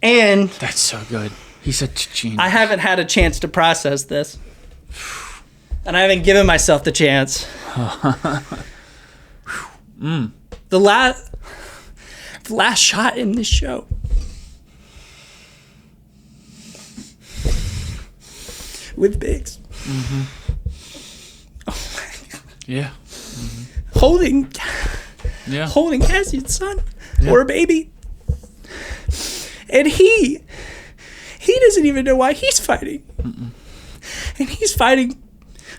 And That's so good. He's such a genius. I haven't had a chance to process this. And I haven't given myself the chance. The last shot in this show. With Biggs. Yeah. Holding Cassian's son or baby. And he doesn't even know why he's fighting. And he's fighting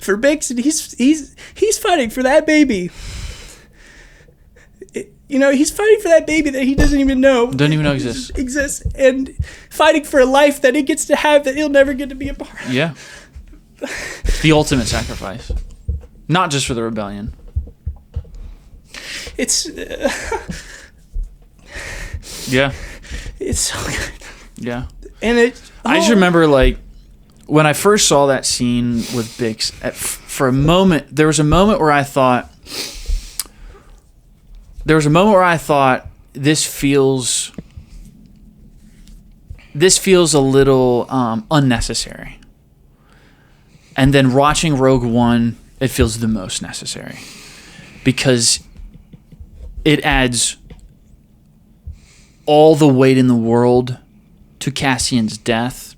for Biggs, and he's fighting for that baby. He's fighting for that baby that he doesn't even know. Doesn't even know exists. Exists, and fighting for a life that he gets to have that he'll never get to be a part of. Yeah. The ultimate sacrifice. Not just for the rebellion. It's Yeah. it's so good. Yeah. And I just remember, like, when I first saw that scene with Bix, for a moment, there was a moment where I thought, this feels a little unnecessary. And then watching Rogue One, it feels the most necessary. Because it adds all the weight in the world to Cassian's death,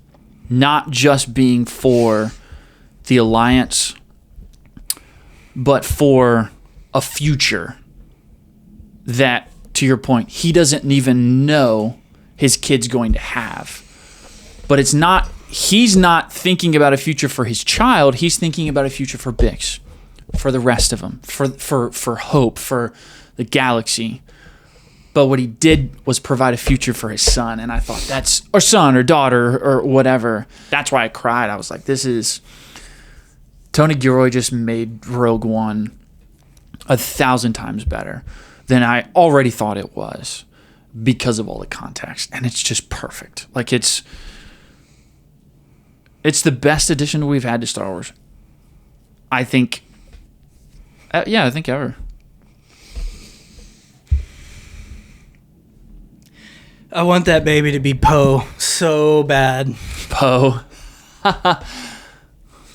not just being for the Alliance, but for a future that, to your point, he doesn't even know his kid's going to have. But he's not thinking about a future for his child, he's thinking about a future for Bix, for the rest of them, for hope, for the galaxy. But what he did was provide a future for his son, and I thought or son or daughter or whatever. That's why I cried. I was like, Tony Gilroy just made Rogue One 1,000 times better than I already thought it was because of all the context, and it's just perfect. Like, it's the best addition we've had to Star Wars, I think. I think ever. I want that baby to be Poe so bad. Poe.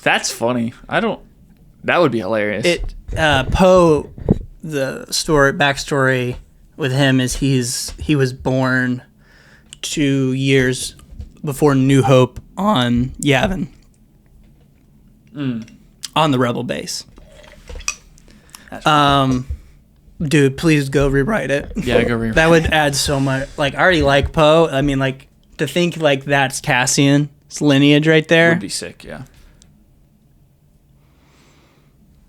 That's funny. That would be hilarious. Poe, the backstory with him is he was born 2 years before New Hope on Yavin. On the Rebel base. Dude, please go rewrite it. Yeah, go rewrite it. That would add so much. Like, I already like Poe. I mean, like, to think, like, that's Cassian's lineage right there. Would be sick, yeah.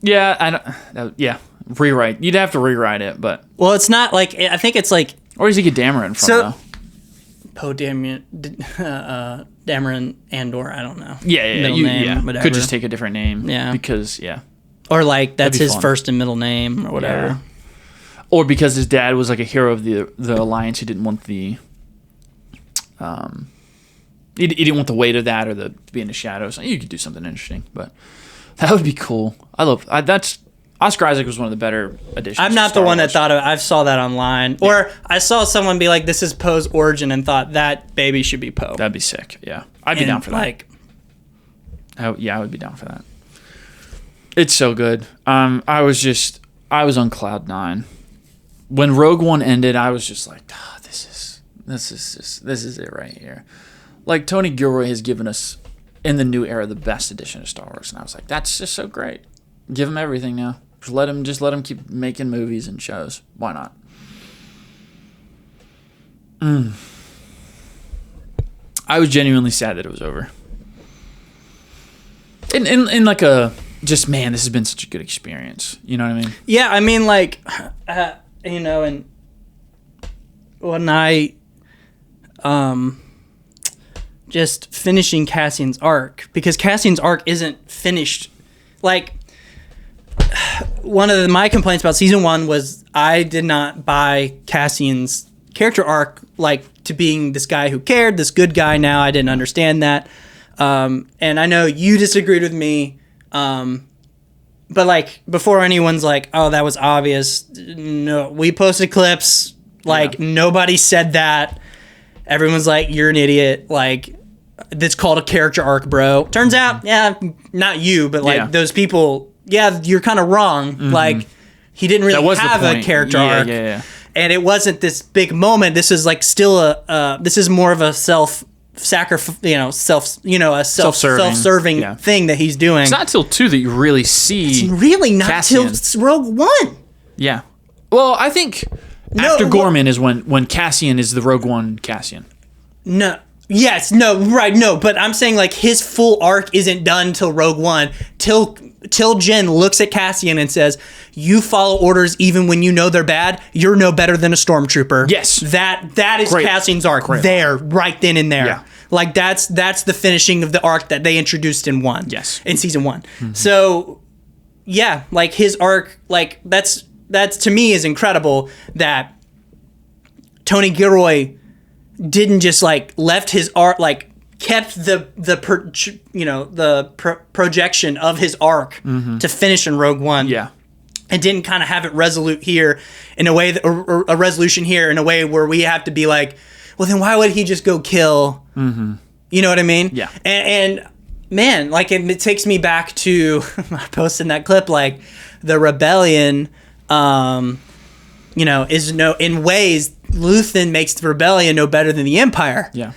Yeah, rewrite. You'd have to rewrite it, but... Well, it's not, like, I think it's, like... Where does he get Dameron from, though? Poe Dameron Andor, I don't know. Yeah. Middle name, whatever. Could just take a different name. Yeah. Because, yeah. Or, like, that's his fun. first and middle name or whatever. Yeah. Or because his dad was like a hero of the Alliance, he didn't want the he didn't want the weight of that or the be in the shadows. You could do something interesting, but that would be cool. That's Oscar Isaac was one of the better additions. I'm not the one that thought of it. I saw that online, or I saw someone be like, "This is Poe's origin," and thought that baby should be Poe. That'd be sick. Yeah, I'd be down for that. Like, I would be down for that. It's so good. I was on cloud nine. When Rogue One ended, I was just like, this is it right here. Like, Tony Gilroy has given us, in the new era, the best edition of Star Wars. And I was like, that's just so great. Give him everything now. Just let him keep making movies and shows. Why not? I was genuinely sad that it was over. In like a just, man, this has been such a good experience. You know what I mean? Yeah, I mean, like, you know, and when I, just finishing Cassian's arc, because Cassian's arc isn't finished. Like, one of my complaints about season 1 was I did not buy Cassian's character arc, like, to being this guy who cared, this good guy now. I didn't understand that. And I know you disagreed with me. But, like, before anyone's like, oh, that was obvious. No, we posted clips. Like, nobody said that. Everyone's like, you're an idiot. Like, that's called a character arc, bro. Turns out, not you, but, like, those people, you're kind of wrong. Like, he didn't really have a character arc. And it wasn't this big moment. This is, like, still this is more of a self-serving thing that he's doing. It's not till 2 that you really see. It's really not Cassian. till Rogue One. Yeah. Well, I think after Gorman is when Cassian is the Rogue One Cassian. No. Yes. No. Right. No. But I'm saying, like, his full arc isn't done till Rogue One. Till Jyn looks at Cassian and says, "You follow orders even when you know they're bad. You're no better than a stormtrooper." Yes. That is Cassian's arc. Right then and there. Yeah. Like, that's the finishing of the arc that they introduced in in season 1. Mm-hmm. So, yeah, like, his arc, like, that's to me is incredible that Tony Gilroy didn't just, like, left his arc, like, kept the projection of his arc to finish in Rogue One. Yeah. And didn't kind of have it resolute here in a way that, or a resolution here in a way where we have to be like, well, then why would he just go kill? Mm-hmm. You know what I mean? Yeah. And man, like, it takes me back to I posted in that clip, like, the rebellion, is in ways Luthen makes the rebellion no better than the Empire. Yeah.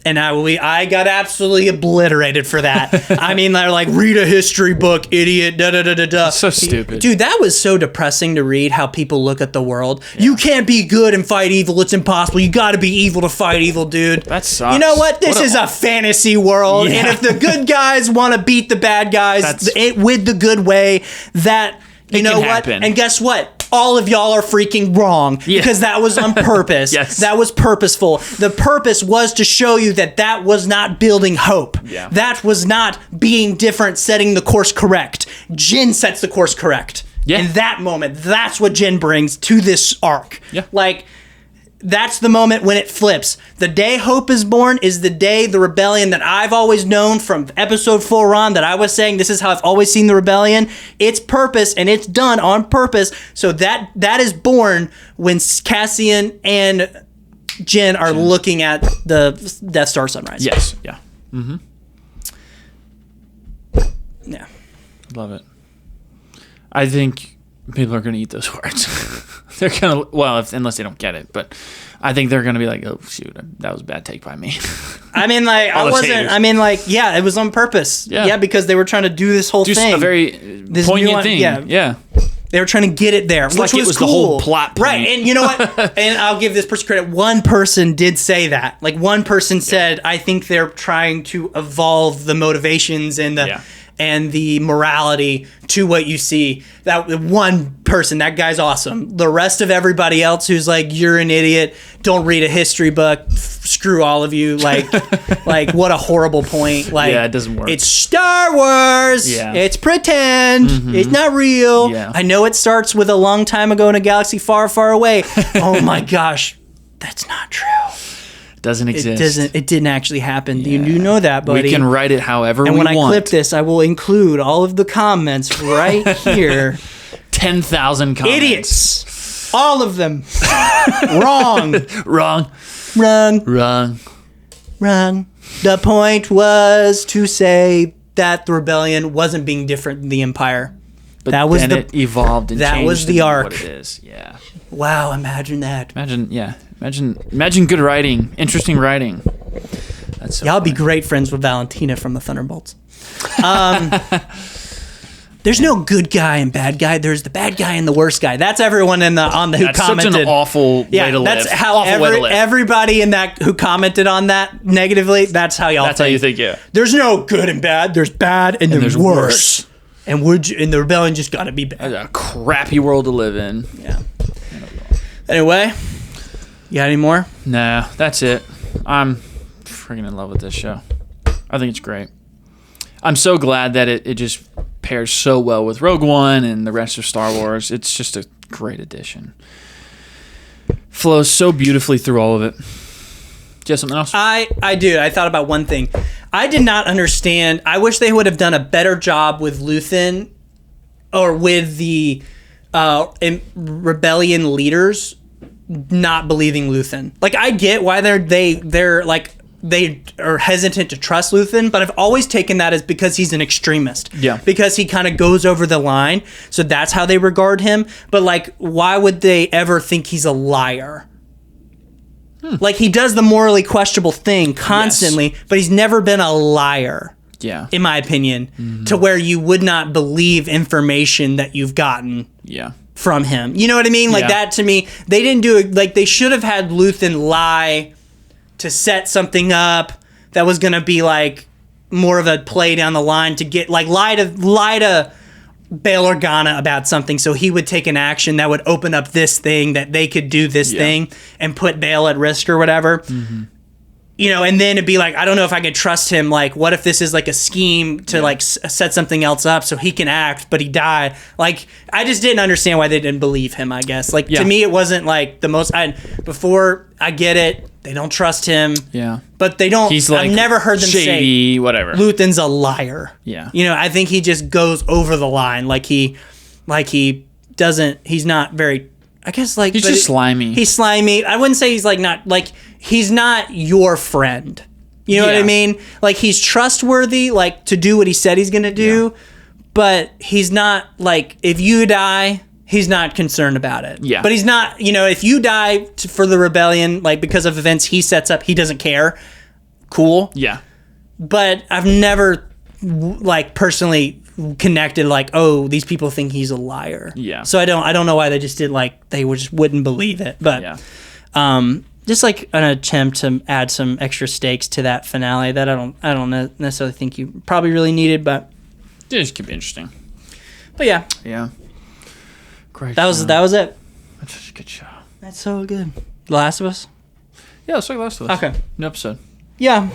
And I got absolutely obliterated for that. I mean, they're like, read a history book, idiot, da-da-da-da-da. So stupid. Dude, that was so depressing to read, how people look at the world. Yeah. You can't be good and fight evil. It's impossible. You got to be evil to fight evil, dude. That sucks. You know what? This is a fantasy world. Yeah. And if the good guys want to beat the bad guys with the good way, that, you know what? Happen. And guess what? All of y'all are freaking wrong because that was on purpose. Yes. That was purposeful. The purpose was to show you that was not building hope. Yeah. That was not being different, setting the course correct. Jyn sets the course correct. Yeah. In that moment, that's what Jyn brings to this arc. Yeah. Like, that's the moment when it flips. The day Hope is born is the day the rebellion that I've always known from episode 4 on, that I was saying, this is how I've always seen the rebellion. It's purpose, and it's done on purpose. So that is born when Cassian and Jyn are looking at the Death Star sunrise. Yes. Yeah. Mm-hmm. Yeah. Love it. I think people are going to eat those words. They're going to, unless they don't get it, but I think they're going to be like, oh, shoot, that was a bad take by me. I mean, like, it was on purpose. Yeah, because they were trying to do this whole thing. Just a very poignant thing. Yeah. They were trying to get it there, which was cool. The whole plot point. Right, and you know what? And I'll give this person credit. One person did say that. Like, one person said, I think they're trying to evolve the motivations and the morality to what you see. That one person, that guy's awesome. The rest of everybody else who's like, you're an idiot, don't read a history book, screw all of you. Like, what a horrible point. Like, it doesn't work. It's Star Wars. Yeah. It's pretend. Mm-hmm. It's not real. Yeah. I know it starts with a long time ago in a galaxy far, far away. Oh my gosh, that's not true. Doesn't exist. It didn't actually happen. Yeah. You know that, buddy. We can write it however we want. And when I clip this, I will include all of the comments right here. 10,000 comments. Idiots. All of them. Wrong. Wrong. The point was to say that the rebellion wasn't being different than the Empire. But that was it evolved and changed. That was the arc. What it is. Yeah. Wow, imagine that. Imagine good writing, interesting writing. That's so Y'all funny. Be great friends with Valentina from the Thunderbolts. There's no good guy and bad guy. There's the bad guy and the worst guy. That's everyone who That's commented. such an awful way to live. That's how awful way to live. everybody in that who commented on that negatively. That's how y'all. That's how you think. Yeah. There's no good and bad. There's bad and there's worse. And the rebellion just got to be bad. That's a crappy world to live in. Yeah. Anyway, you got any more? Nah, that's it. I'm freaking in love with this show. I think it's great. I'm so glad that it just pairs so well with Rogue One and the rest of Star Wars. It's just a great addition. Flows so beautifully through all of it. Do you have something else? I do. I thought about one thing. I did not understand. I wish they would have done a better job with Luthen or with the rebellion leaders not believing Luthen. Like, I get why they're like they are hesitant to trust Luthen, but I've always taken that as because he's an extremist. Yeah. Because he kind of goes over the line. So that's how they regard him. But like, why would they ever think he's a liar? Like, he does the morally questionable thing constantly, but he's never been a liar. Yeah. In my opinion, to where you would not believe information that you've gotten from him. You know what I mean? Like, that to me, they didn't do it. Like, they should have had Luthen lie to set something up that was going to be like more of a play down the line to get like lie to Bail Organa about something, so he would take an action that would open up this thing that they could do this thing and put Bail at risk or whatever. You know, and then it'd be like, I don't know if I could trust him. Like, what if this is like a scheme to like set something else up so he can act, but he died? Like, I just didn't understand why they didn't believe him, I guess. Like, to me, it wasn't like the most. Before, I get it. They don't trust him. Yeah. But they don't. He's like, I've never heard them shady, say whatever. Luthen's a liar. Yeah. You know, I think he just goes over the line. Like he doesn't. He's not very. I guess like he's just slimy. He's slimy. I wouldn't say he's like not like he's not your friend. You know what I mean? Like, he's trustworthy, like to do what he said he's gonna do, but he's not like, if you die, he's not concerned about it. Yeah. But he's not. You know, if you die for the rebellion, like because of events he sets up, he doesn't care. Cool. Yeah. But I've never like personally connected like, oh, these people think he's a liar. Yeah. So I don't know why they just did like they just wouldn't believe it. But just like an attempt to add some extra stakes to that finale that I don't necessarily think you probably really needed, but it just could be interesting. But yeah. Yeah. Great. That was it. That's such a good show. That's so good. The Last of Us? Yeah, let's talk Last of Us. Okay. New episode. Yeah.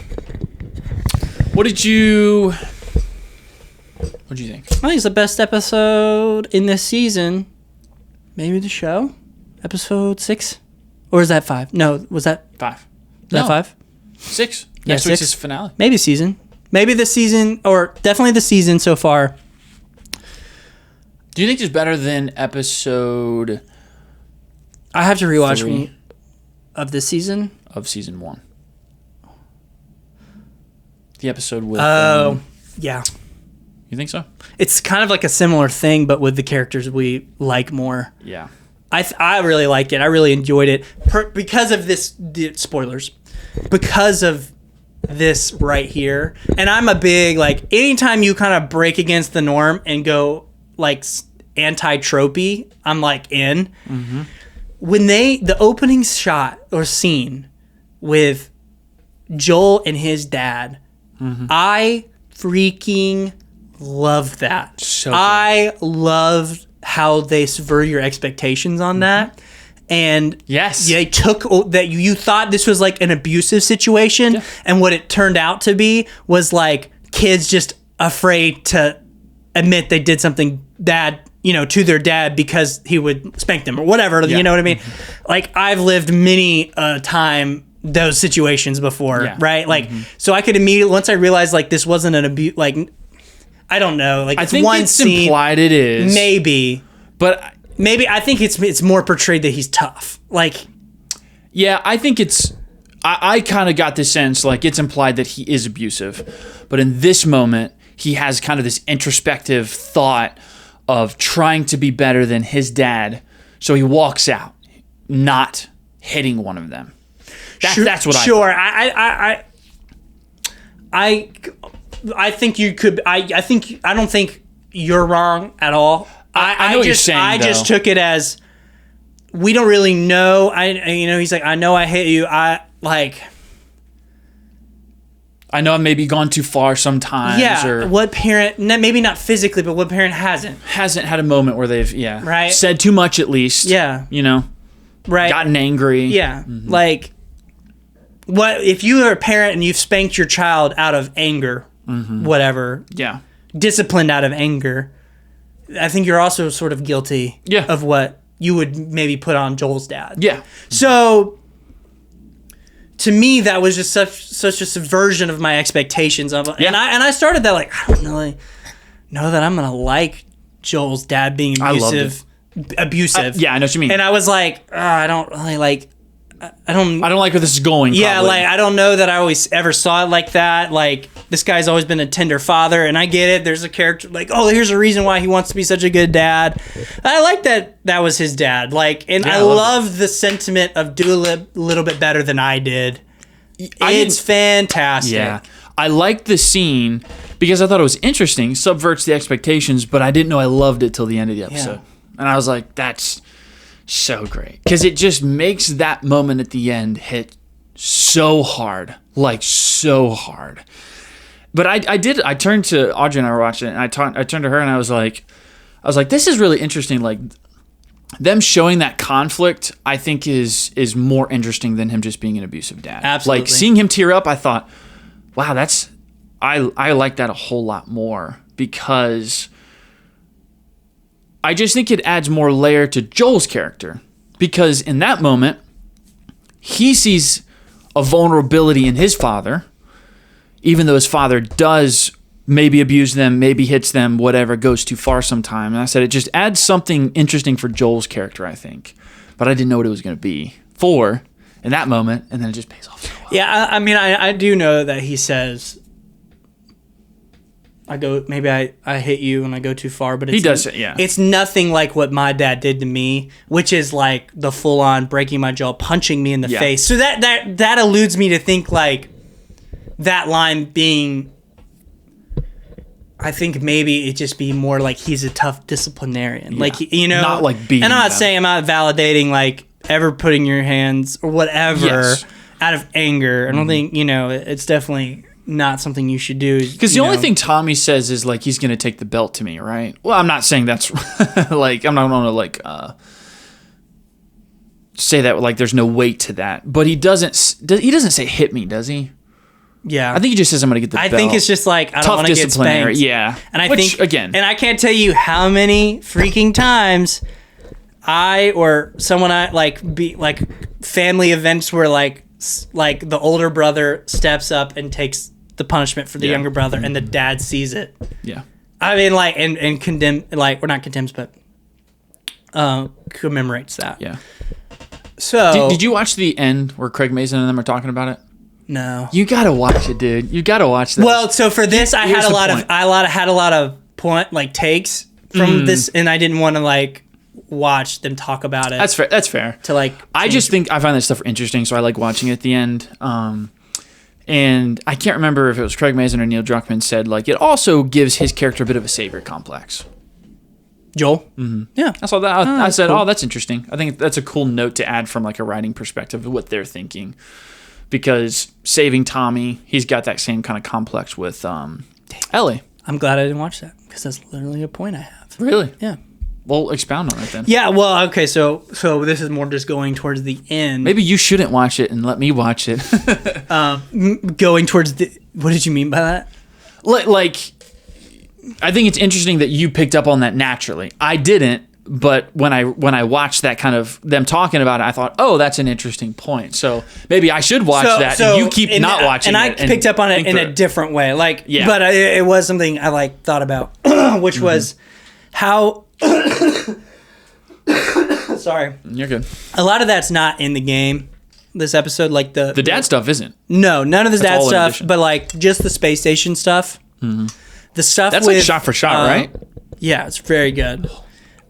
What did you think? I think it's the best episode in this season. Maybe the show? Episode 6? Or is that 5? No, was that 5? Is that 5? 6. Yeah, Next week's is finale. Maybe season. Maybe this season, or definitely the season so far. Do you think it's better than episode... I have to rewatch 3 of this season. Of season 1. The episode with... yeah. You think so? It's kind of like a similar thing, but with the characters we like more. Yeah. I really liked it. I really enjoyed it. Because of this... spoilers. Because of this right here. And I'm a big, like, anytime you kind of break against the norm and go, like, anti-tropey, I'm, like, in. Mm-hmm. When the opening shot or scene with Joel and his dad, I freaking love that. So I love how they subvert your expectations on that. And they took that you thought this was like an abusive situation, and what it turned out to be was like kids just afraid to admit they did something bad, you know, to their dad because he would spank them or whatever. You know what I mean? Like, I've lived many time those situations before, right? Like, so I could immediately, once I realized like this wasn't an abuse, like, I don't know, like, I it's think one it's scene, implied it is, maybe, but maybe I think it's more portrayed that he's tough. Like, yeah, I think it's. I kind of got this sense like it's implied that he is abusive, but in this moment he has kind of this introspective thought of trying to be better than his dad, so he walks out, not hitting one of them. That's what I. Sure, I think you could. I don't think you're wrong at all. I know what you're saying, I just though. took it as we don't really know. He's like, I know I hate you. I know I've maybe gone too far sometimes. Yeah. Or What parent? Maybe not physically, but what parent hasn't? hasn't had a moment where they've Right. said too much at least. Yeah. Right. Gotten angry. Yeah. Like, what if you are a parent and you've spanked your child out of anger, whatever, Yeah. disciplined out of anger? I think you're also sort of guilty of what you would maybe put on Joel's dad. Yeah. So to me, that was just such a subversion of my expectations of, and I started that like, I don't really know that I'm gonna like Joel's dad being abusive. Yeah, I know what you mean. And I was like, I don't really like. I don't like where this is going. Yeah, probably. like I don't know that I always ever saw it like that. Like this guy's always been a tender father, and I get it. There's a character like, oh, here's a reason why he wants to be such a good dad. I like that was his dad. Like, and I love the sentiment of do a little bit better than I did. It's fantastic. Yeah, I liked the scene because I thought it was interesting. Subverts the expectations, but I didn't know I loved it till the end of the episode, and I was like, that's so great because it just makes that moment at the end hit so hard, like so hard. But I turned to Audrey and I were watching it, and I turned to her and I was like, this is really interesting. Like them showing that conflict, I think is more interesting than him just being an abusive dad. Absolutely. Like seeing him tear up, I thought, wow, I like that a whole lot more because I just think it adds more layer to Joel's character because in that moment, he sees a vulnerability in his father, even though his father does maybe abuse them, maybe hits them, whatever, goes too far sometime. And I said it just adds something interesting for Joel's character, I think. But I didn't know what it was going to be for in that moment, and then it just pays off so well. Yeah, I mean, I do know that he says, maybe I hit you and I go too far, but he does it, yeah. It's nothing like what my dad did to me, which is like the full on breaking my jaw, punching me in the face. So that eludes me to think like that line being, I think maybe it just be more like he's a tough disciplinarian, like not like beating. And I'm not them. saying I'm not validating like ever putting your hands or whatever out of anger. I don't think it's definitely not something you should do. Because the only thing Tommy says is like he's gonna take the belt to me, right? Well, I'm not saying that's like I'm not gonna like say that like there's no weight to that, but he doesn't say hit me, does he? Yeah, I think he just says I'm gonna get the belt. I think it's just like I don't want to get spanked. Yeah, and I Which, think again, and I can't tell you how many freaking times I or someone I like be like family events where like the older brother steps up and takes the punishment for the younger brother, and the dad sees it. Yeah, I mean, like and condemn or not condemns, but commemorates that. Yeah. So did you watch the end where Craig Mazin and them are talking about it? No. You gotta watch it, dude. You gotta watch that. Well, so for this, I had Here's a the lot point. of had a lot of takes from this, and I didn't want to like watch them talk about it. That's fair. That's fair. To like, I just think I find that stuff interesting, so I like watching it at the end. And I can't remember if it was Craig Mazin or Neil Druckmann said like it also gives his character a bit of a savior complex. Joel. Mm-hmm. Yeah, I saw that. I said, cool. Oh, that's interesting. I think that's a cool note to add from like a writing perspective of what they're thinking. Because saving Tommy, he's got that same kind of complex with Ellie. I'm glad I didn't watch that because that's literally a point I have. Really? Yeah. Well, expound on it then. Yeah. Well, okay. So this is more just going towards the end. Maybe you shouldn't watch it and let me watch it. Going towards the. What did you mean by that? Like, I think it's interesting that you picked up on that naturally. I didn't. But when I watched that kind of them talking about it, I thought, oh, that's an interesting point. So maybe I should watch that. And you keep not watching it. And I picked up on it in a different way. Like, yeah. But it was something I like thought about, which was how. Sorry, you're good. A lot of that's not in the game. This episode, like the dad stuff, isn't. No, none of the dad all stuff, but like just the space station stuff. Mm-hmm. The stuff that's with, like shot for shot, right? Yeah, it's very good.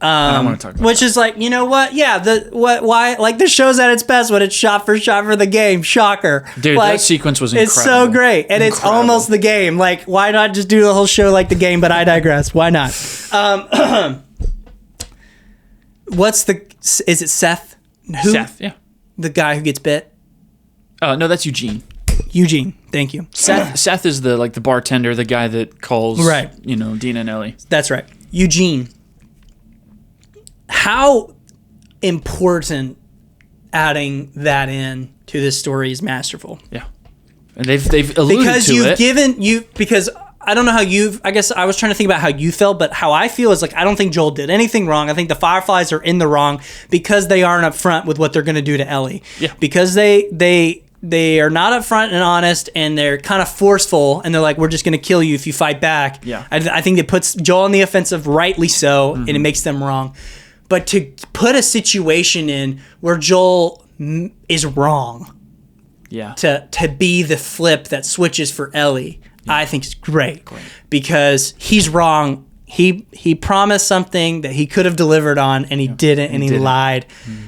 I want to talk about which is like, you know what? Yeah, why like the show's at its best when it's shot for shot for the game. Shocker. Dude, like, that sequence was incredible. It's so great. And it's almost the game. Like, why not just do the whole show like the game? But I digress. Why not? Is it Seth? Seth, yeah. The guy who gets bit? No, that's Eugene. Eugene, thank you. Seth is the bartender, the guy that calls, right. Dina and Ellie. That's right. Eugene. How important adding that in to this story is masterful. Yeah. And they've alluded because to it. Because I don't know how I guess I was trying to think about how you felt, but how I feel is like I don't think Joel did anything wrong. I think the Fireflies are in the wrong because they aren't upfront with what they're going to do to Ellie. Yeah. Because they are not upfront and honest, and they're kind of forceful, and they're like, we're just going to kill you if you fight back. Yeah. I think it puts Joel on the offensive, rightly so, and it makes them wrong. But to put a situation in where Joel is wrong, yeah, to be the flip that switches for Ellie, I think is great. Because he's wrong. He promised something that he could have delivered on, and he didn't, and he lied,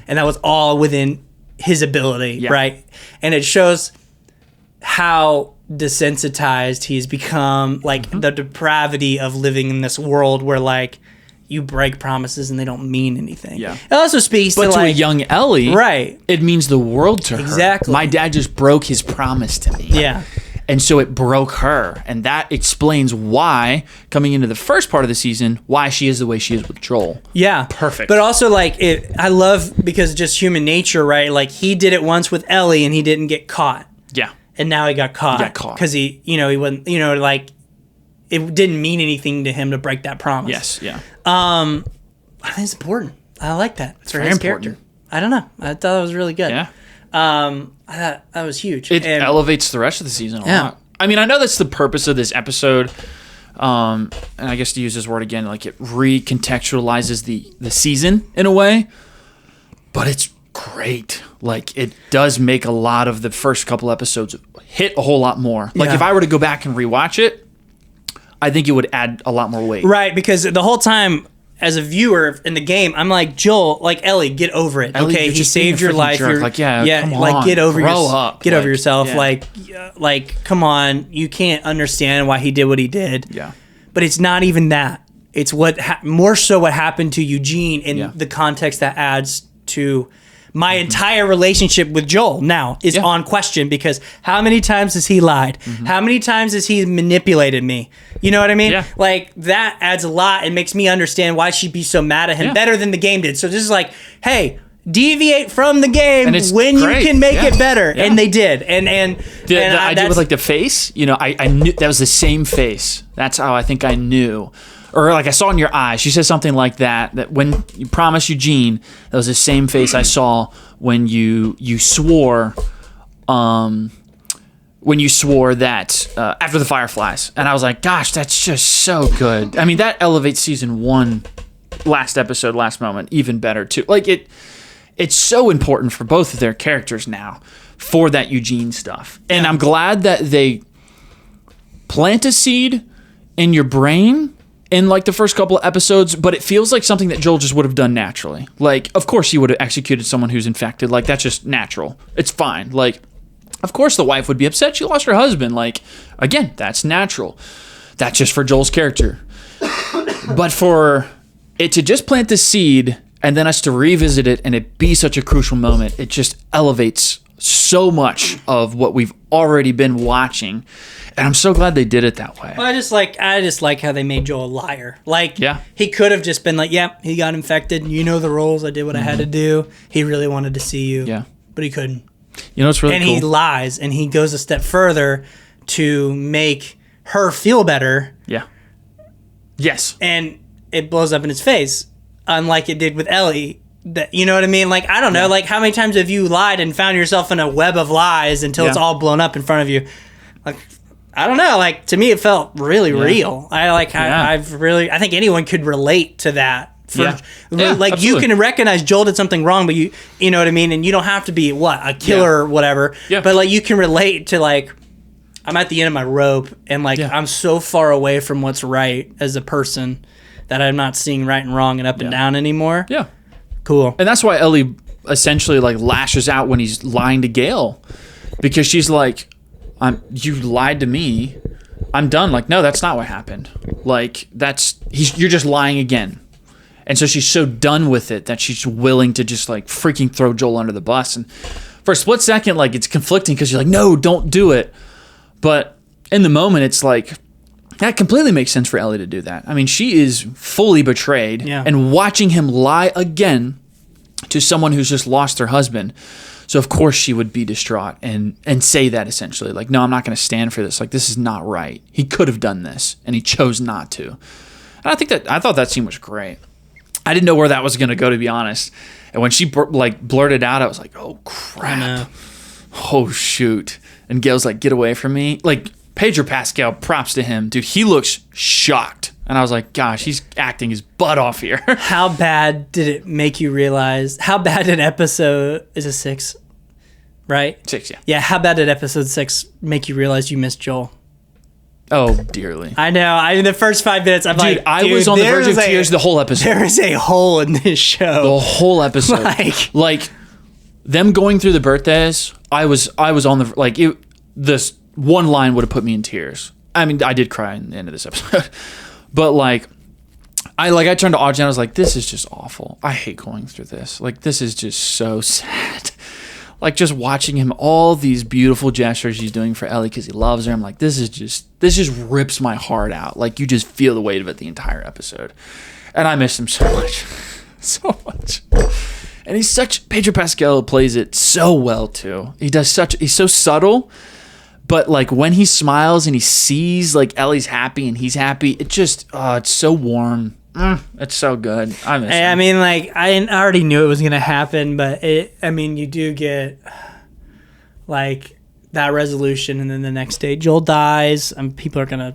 and that was all within his ability, right? And it shows how desensitized he's become, like the depravity of living in this world where like you break promises and they don't mean anything. Yeah. It also speaks to like a young Ellie, right? It means the world to her. Exactly. My dad just broke his promise to me. Yeah. And so it broke her, and that explains why, coming into the first part of the season, why she is the way she is with Joel. Yeah. Perfect. But also, like, I love, because just human nature, right? Like, he did it once with Ellie, and he didn't get caught. Yeah. And now he got caught. Because he wasn't, like, it didn't mean anything to him to break that promise. Yes, yeah. I think it's important. I like that. It's very important. Character. I don't know. I thought it was really good. Yeah. I thought that was huge. It elevates the rest of the season a lot. I mean, I know that's the purpose of this episode. And I guess to use this word again, like it recontextualizes the season in a way. But it's great. Like it does make a lot of the first couple episodes hit a whole lot more. Like if I were to go back and rewatch it, I think it would add a lot more weight. Right, because the whole time as a viewer in the game, I'm like, Joel, like Ellie, get over it. Ellie, okay, he saved your life. You're, like, come on, like get over up. Yourself. Yeah. Like, come on, you can't understand why he did what he did. Yeah, but it's not even that. It's more so what happened to Eugene in the context that adds to my entire relationship with Joel now is on question, because how many times has he lied? How many times has he manipulated me? You know what I mean? Yeah. Like that adds a lot and makes me understand why she'd be so mad at him better than the game did. So this is like, hey, deviate from the game when you can make it better. And they did. And the idea with like the face, I knew that was the same face. That's how I think I knew. Or like I saw in your eyes, she said something like that when you promised Eugene, that was the same face I saw when you swore, that after the Fireflies. And I was like, gosh, that's just so good. I mean, that elevates season 1, last episode, last moment, even better too. Like it's so important for both of their characters now for that Eugene stuff. And I'm glad that they plant a seed in your brain in like the first couple of episodes, but it feels like something that Joel just would have done naturally. Like, of course he would have executed someone who's infected. Like, that's just natural. It's fine. Like, of course the wife would be upset. She lost her husband. Like, again, that's natural. That's just for Joel's character. But for it to just plant the seed and then us to revisit it and it be such a crucial moment, it just elevates so much of what we've already been watching. And I'm so glad they did it that way. Well, I just like how they made Joel a liar. Like, he could have just been like, he got infected. You know the rules. I did what I had to do. He really wanted to see you. Yeah. But he couldn't. You know what's really cool? And he lies, and he goes a step further to make her feel better. Yeah. Yes. And it blows up in his face, unlike it did with Ellie. That, you know what I mean? Like, I don't know. Like, how many times have you lied and found yourself in a web of lies until it's all blown up in front of you? Like, I don't know. Like, to me, it felt really real. I think anyone could relate to that. Like, absolutely. You can recognize Joel did something wrong, but you know what I mean? And you don't have to be, a killer or whatever. Yeah. But, like, you can relate to, like, I'm at the end of my rope, and, like, I'm so far away from what's right as a person that I'm not seeing right and wrong and up and down anymore. Yeah. Cool. And that's why Ellie essentially like lashes out when he's lying to Gale, because she's like, you lied to me. I'm done. Like, no, that's not what happened. Like, you're just lying again. And so she's so done with it that she's willing to just like freaking throw Joel under the bus. And for a split second, like, it's conflicting because you're like, no, don't do it. But in the moment, it's like, that completely makes sense for Ellie to do that. I mean, she is fully betrayed. Yeah. And watching him lie again to someone who's just lost their husband. So, of course, she would be distraught and say that essentially. Like, no, I'm not going to stand for this. Like, this is not right. He could have done this, and he chose not to. And I thought that scene was great. I didn't know where that was going to go, to be honest. And when she blurted out, I was like, oh, crap. Oh, shoot. And Gail's like, get away from me. Like, Pedro Pascal, props to him. Dude, he looks shocked. And I was like, gosh, he's acting his butt off here. How bad did it make you realize? How bad did episode... Is it 6? Right? 6, yeah. Yeah, how bad did episode 6 make you realize you missed Joel? Oh, dearly. I know. In the first 5 minutes, I'm like, I was on the verge of tears the whole episode. There is a hole in this show. The whole episode. Like them going through the birthdays, I was on the... Like, this one line would have put me in tears. I mean, I did cry in the end of this episode. But, like, I turned to Audrey and I was like, this is just awful. I hate going through this. Like, this is just so sad. Like, just watching him, all these beautiful gestures he's doing for Ellie because he loves her. I'm like, this just rips my heart out. Like, you just feel the weight of it the entire episode. And I miss him so much. So much. And Pedro Pascal plays it so well, too. He's so subtle. But, like, when he smiles and he sees, like, Ellie's happy and he's happy, it just, it's so warm. It's so good. I miss him. I mean, like, I already knew it was going to happen, but you do get, like, that resolution, and then the next day Joel dies. People are going to,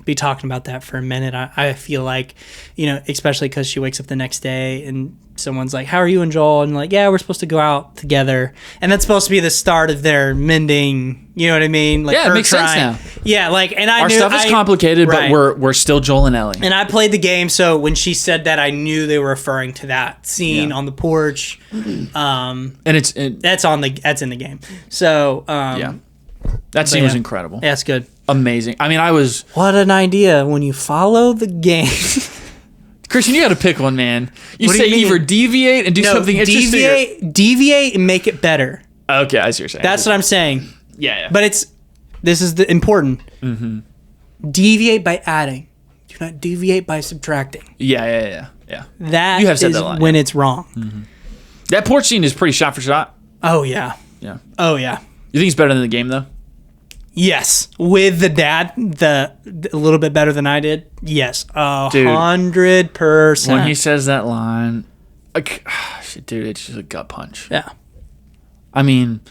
be talking about that for a minute. I feel like, especially because she wakes up the next day and someone's like, how are you and Joel? And like, yeah, we're supposed to go out together. And that's supposed to be the start of their mending. You know what I mean? Like, yeah, it makes sense now. Yeah, like, and our stuff is complicated, right. But we're still Joel and Ellie. And I played the game, so when she said that, I knew they were referring to that scene on the porch. And that's in the game. So that scene was incredible. Yeah, it's good. Amazing. I mean, what an idea when you follow the game. Christian, you got to pick one, man. You say either deviate and do something interesting. Deviate and make it better. Okay, I see what you're saying. That's what I'm saying. Yeah. But this is the important. Mm-hmm. Deviate by adding. Do not deviate by subtracting. Yeah. That you have said is that a lot, when it's wrong. Mm-hmm. That porch scene is pretty shot for shot. Oh, yeah. Yeah. Oh, yeah. You think it's better than the game, though? Yes. With the dad, a little bit better than I did. Yes. 100%. When he says that line, dude, it's just a gut punch. Yeah. I mean,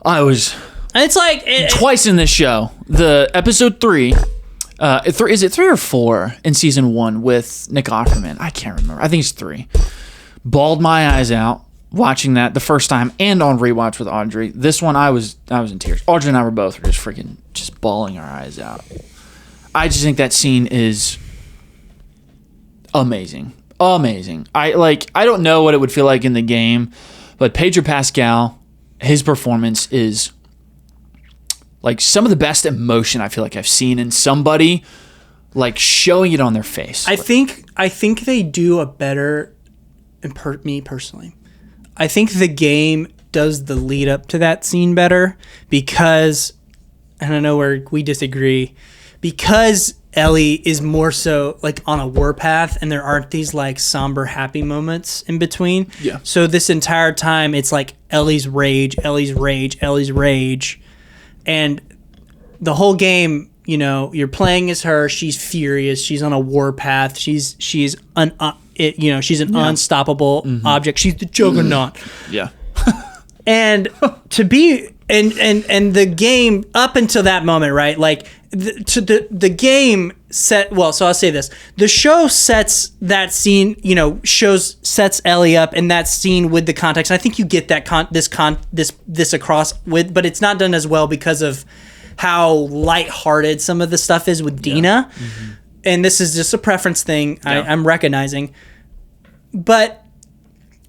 It's like... twice in this show. The episode 3... is it 3 or 4 in season 1 with Nick Offerman? I can't remember. I think it's 3. Bawled my eyes out watching that the first time and on rewatch with Audrey. This one I was in tears. Audrey and I were both just bawling our eyes out. I just think that scene is amazing. Amazing. I don't know what it would feel like in the game, but Pedro Pascal, his performance is like some of the best emotion I feel like I've seen in somebody, like showing it on their face. I think they do a better, me personally, I think the game does the lead up to that scene better because, and I know where we disagree, because Ellie is more so like on a warpath and there aren't these like somber happy moments in between. Yeah. So this entire time it's like Ellie's rage. And the whole game, you're playing as her. She's furious. She's on a warpath. She's an unstoppable object. She's the juggernaut. Yeah. And to be and the game up until that moment, right? Like the game set. Well, so I'll say this: the show sets that scene. Sets Ellie up in that scene with the context. I think you get that this across with, but it's not done as well because of how lighthearted some of the stuff is with Dina. and this is just a preference thing, Yeah. I'm recognizing, but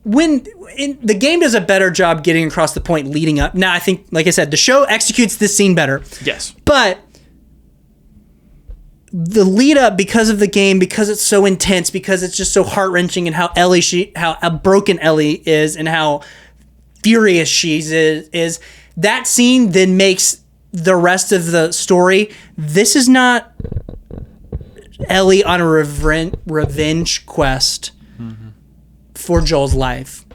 the game does a better job getting across the point leading up. Now, I think, like I said, the show executes this scene better. Yes. But the lead up, because of the game, because it's so intense, because it's just so heart-wrenching, and how how broken Ellie is, and how furious she is, that scene then makes the rest of the story. This is not Ellie on a revenge quest for Joel's life.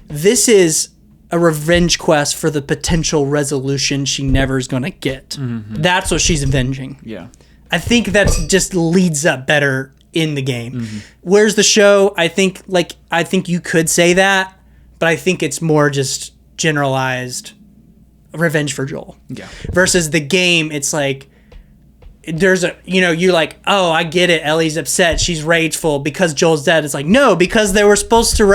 This is a revenge quest for the potential resolution she never is going to get. Mm-hmm. That's what she's avenging. Yeah. I think that just leads up better in the game. Whereas the show, I think you could say that, but I think it's more just generalized revenge for Joel. Yeah. Versus the game, it's like there's you're like, oh, I get it. Ellie's upset. She's rageful because Joel's dead. It's like, no, because they were supposed to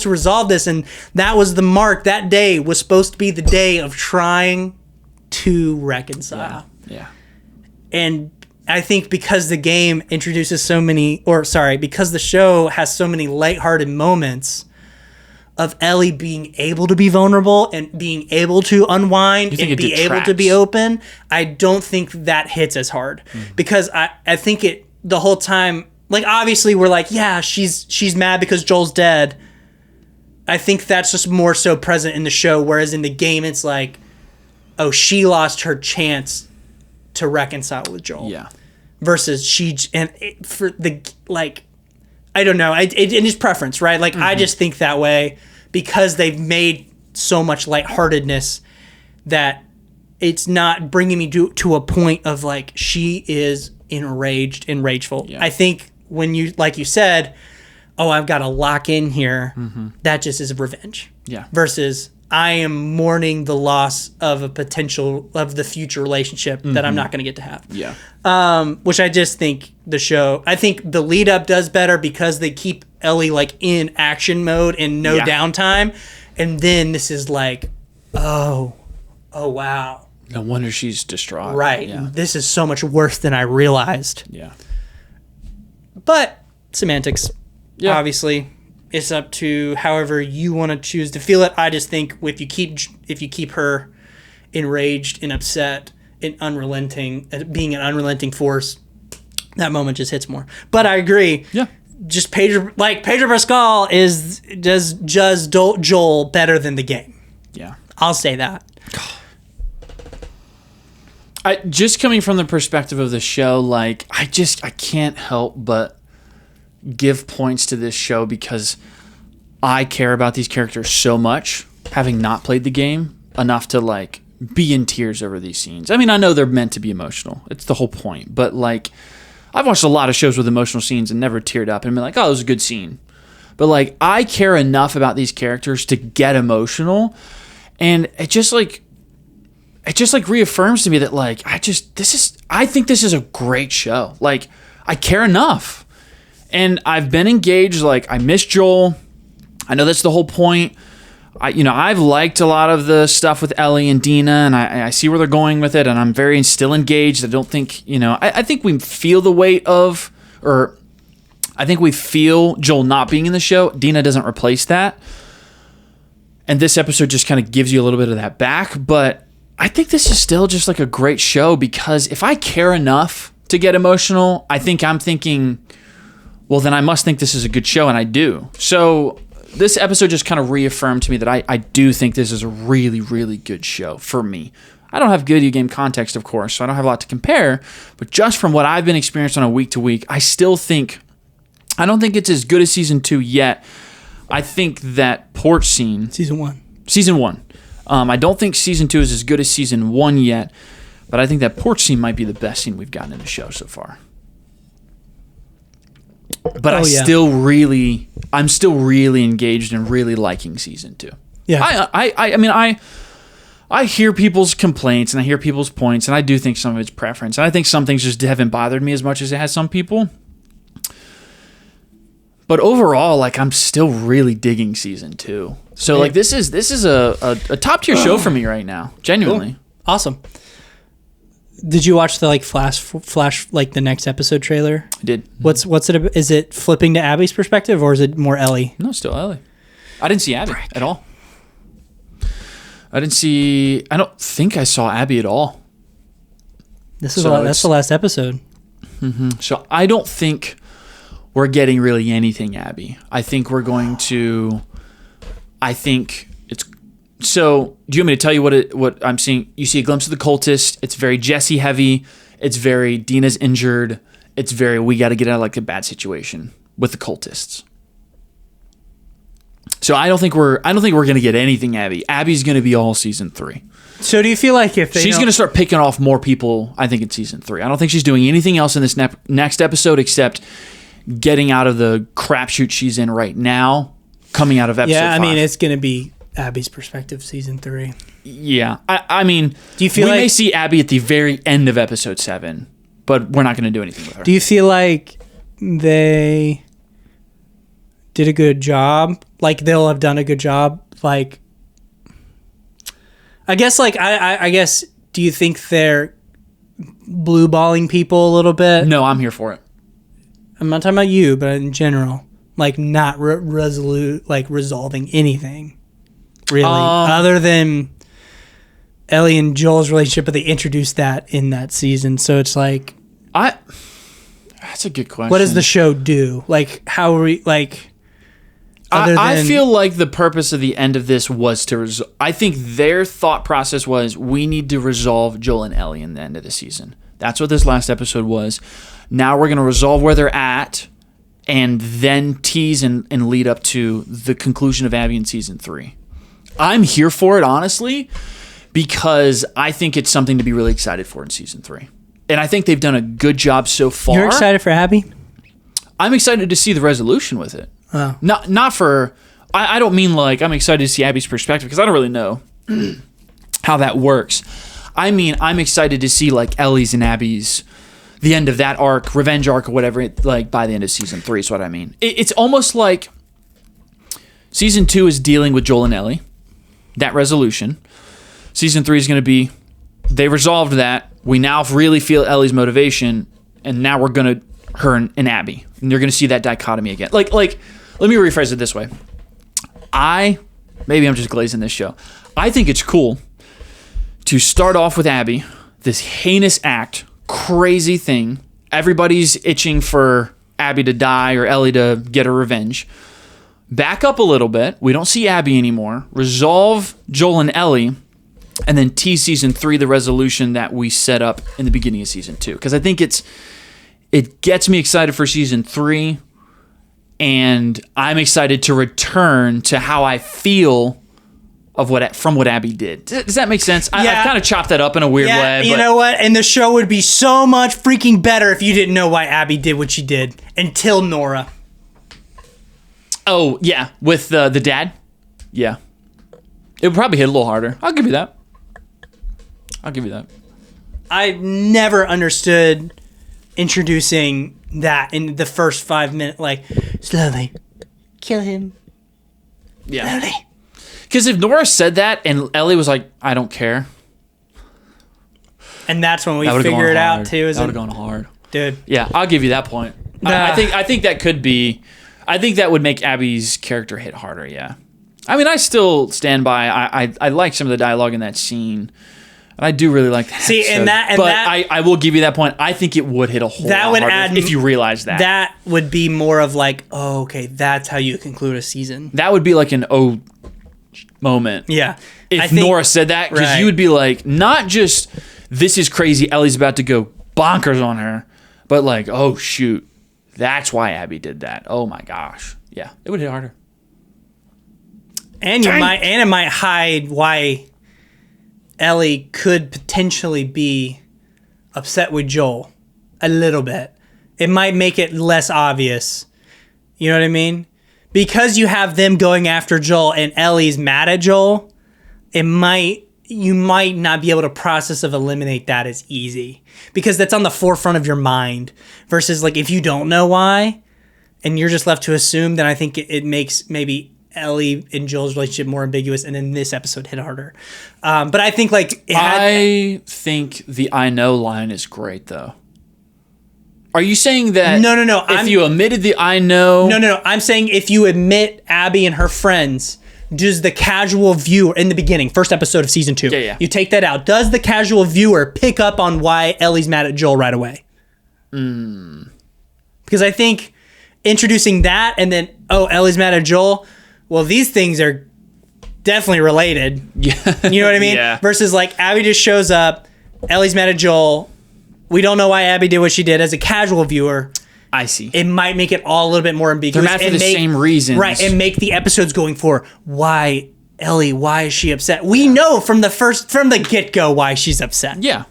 resolve this, and that was the mark. That day was supposed to be the day of trying to reconcile. Yeah. And I think because the game introduces because the show has so many lighthearted moments of Ellie being able to be vulnerable and being able to unwind and be able to be open, I don't think that hits as hard. Because I think the whole time, like, obviously we're like, yeah, she's mad because Joel's dead. I think that's just more so present in the show, whereas in the game it's like, oh, she lost her chance to reconcile with Joel. Yeah. Versus I don't know. It is preference, right? Like, I just think that way because they've made so much lightheartedness that it's not bringing me to a point of, like, she is enraged and rageful. Yeah. I think when you, like you said, oh, I've got to lock in here, that just is revenge. Yeah. Versus I am mourning the loss of the future relationship that I'm not going to get to have. Yeah. Which I just think I think the lead up does better because they keep Ellie, like, in action mode and no downtime. And then this is like, oh wow. No wonder she's distraught. Right. Yeah. This is so much worse than I realized. Yeah. But semantics, obviously. It's up to however you want to choose to feel it. I just think if you keep her enraged and upset and unrelenting, being an unrelenting force, that moment just hits more. But I agree. Yeah. Just Pedro Pascal does Joel better than the game. Yeah. I'll say that. Just coming from the perspective of the show, like, I can't help but give points to this show because I care about these characters so much, having not played the game enough to, like, be in tears over these scenes. I mean, I know they're meant to be emotional. It's the whole point. But, like, I've watched a lot of shows with emotional scenes and never teared up and been like, oh, it was a good scene. But, like, I care enough about these characters to get emotional, and it just reaffirms to me that, like, I think this is a great show. Like, I care enough. And I've been engaged. Like, I miss Joel. I know that's the whole point. I've liked a lot of the stuff with Ellie and Dina, and I see where they're going with it, and I'm still engaged. I don't think, I think we feel the weight of, or I think we feel Joel not being in the show. Dina doesn't replace that. And this episode just kind of gives you a little bit of that back. But I think this is still just, like, a great show because if I care enough to get emotional, I think I'm thinking, well, then I must think this is a good show, and I do. So this episode just kind of reaffirmed to me that I do think this is a really, really good show for me. I don't have video game context, of course, so I don't have a lot to compare, but just from what I've been experiencing on a week to week, I don't think it's as good as season 2 yet. I think that port scene... Season 1. I don't think season 2 is as good as season 1 yet, but I think that port scene might be the best scene we've gotten in the show so far. But I'm still really engaged and really liking season 2. Yeah. I mean, I hear people's complaints and I hear people's points, and I do think some of it's preference. And I think some things just haven't bothered me as much as it has some people. But overall, like, I'm still really digging season 2. So, like, this is a top tier show for me right now. Genuinely. Cool. Awesome. Did you watch the like flash like the next episode trailer? I did. What's it? Is it flipping to Abby's perspective or is it more Ellie? No, still Ellie. I didn't see Abby at all. I don't think I saw Abby at all. That's the last episode. Mm-hmm. So I don't think we're getting really anything Abby. I think we're going to. I think it's. So do you want me to tell you what I'm seeing? You see a glimpse of the cultist. It's very Jesse heavy. It's very Dina's injured. It's very we got to get out of like a bad situation with the cultists. So I don't think we're going to get anything Abby. Abby's going to be all season 3. So do you feel like if she's going to start picking off more people, I think in season 3. I don't think she's doing anything else in this next episode except getting out of the crapshoot she's in right now, coming out of episode 5. Yeah, I mean, it's going to be Abby's perspective, season 3. Yeah. I mean, do you feel we may see Abby at the very end of episode 7, but we're not going to do anything with her. Do you feel like they did a good job? Like they'll have done a good job? Like, I guess like, I guess, do you think they're blue balling people a little bit? No, I'm here for it. I'm not talking about you, but in general, like not resolving anything really, other than Ellie and Joel's relationship, but they introduced that in that season. So it's like, that's a good question. What does the show do? Like, how are we, like, I feel like the purpose of the end of this was to I think their thought process was we need to resolve Joel and Ellie in the end of the season. That's what this last episode was. Now we're going to resolve where they're at and then tease and lead up to the conclusion of Abby in season 3. I'm here for it, honestly, because I think it's something to be really excited for in season 3. And I think they've done a good job so far. You're excited for Abby? I'm excited to see the resolution with it. Oh. Not for. I don't mean like I'm excited to see Abby's perspective because I don't really know how that works. I mean I'm excited to see like Ellie's and Abby's the end of that arc, revenge arc or whatever. Like by the end of season 3 is what I mean. It's almost like season 2 is dealing with Joel and Ellie, that resolution. Season 3 is going to be they resolved that. We now really feel Ellie's motivation, and now we're going to her and Abby, and you're going to see that dichotomy again. Like. Let me rephrase it this way. Maybe I'm just glazing this show. I think it's cool to start off with Abby, this heinous act, crazy thing. Everybody's itching for Abby to die or Ellie to get her revenge. Back up a little bit. We don't see Abby anymore. Resolve Joel and Ellie, and then tease season 3, the resolution that we set up in the beginning of season 2. Because I think it gets me excited for season 3. And I'm excited to return to how I feel from what Abby did. Does that make sense? Yeah. I've kind of chopped that up in a weird way. You know what? And the show would be so much freaking better if you didn't know why Abby did what she did until Nora. Oh, yeah. With the dad? Yeah. It would probably hit a little harder. I'll give you that. I never understood introducing that in the first 5 minutes, like, slowly kill him. Yeah. Slowly. Because if Nora said that and Ellie was like, I don't care. And that's when we figure it out too. That would have gone hard. Dude. Yeah, I'll give you that point. I think that could be, I think that would make Abby's character hit harder, yeah. I mean, I still stand by, I like some of the dialogue in that scene. And I do really like that. See, episode. I will give you that point. I think it would hit a whole lot harder if you realize that. That would be more of like, oh, okay, that's how you conclude a season. That would be like an moment. Yeah. If Nora said that, because you would be like, not just, this is crazy, Ellie's about to go bonkers on her, but like, oh, shoot, that's why Abby did that. Oh, my gosh. Yeah, it would hit harder. And it might hide why Ellie could potentially be upset with Joel a little bit. It might make it less obvious. You know what I mean? Because you have them going after Joel and Ellie's mad at Joel, you might not be able to process of eliminate that as easy because that's on the forefront of your mind versus like if you don't know why and you're just left to assume, then I think it makes maybe Ellie and Joel's relationship more ambiguous, and then this episode hit harder. But I think like I think the "I know" line is great though. Are you saying that? No. If you omitted the "I know," no. I'm saying if you admit Abby and her friends, does the casual viewer in the beginning, first episode of season 2, you take that out? Does the casual viewer pick up on why Ellie's mad at Joel right away? Because I think introducing that and then Ellie's mad at Joel. Well, these things are definitely related. Yeah, you know what I mean. Yeah. Versus like Abby just shows up, Ellie's mad at Joel. We don't know why Abby did what she did. As a casual viewer, I see. It might make it all a little bit more ambiguous. They're mad for the same reasons. Right, and make the episodes going for why Ellie, why is she upset? We know from the get-go why she's upset. Yeah.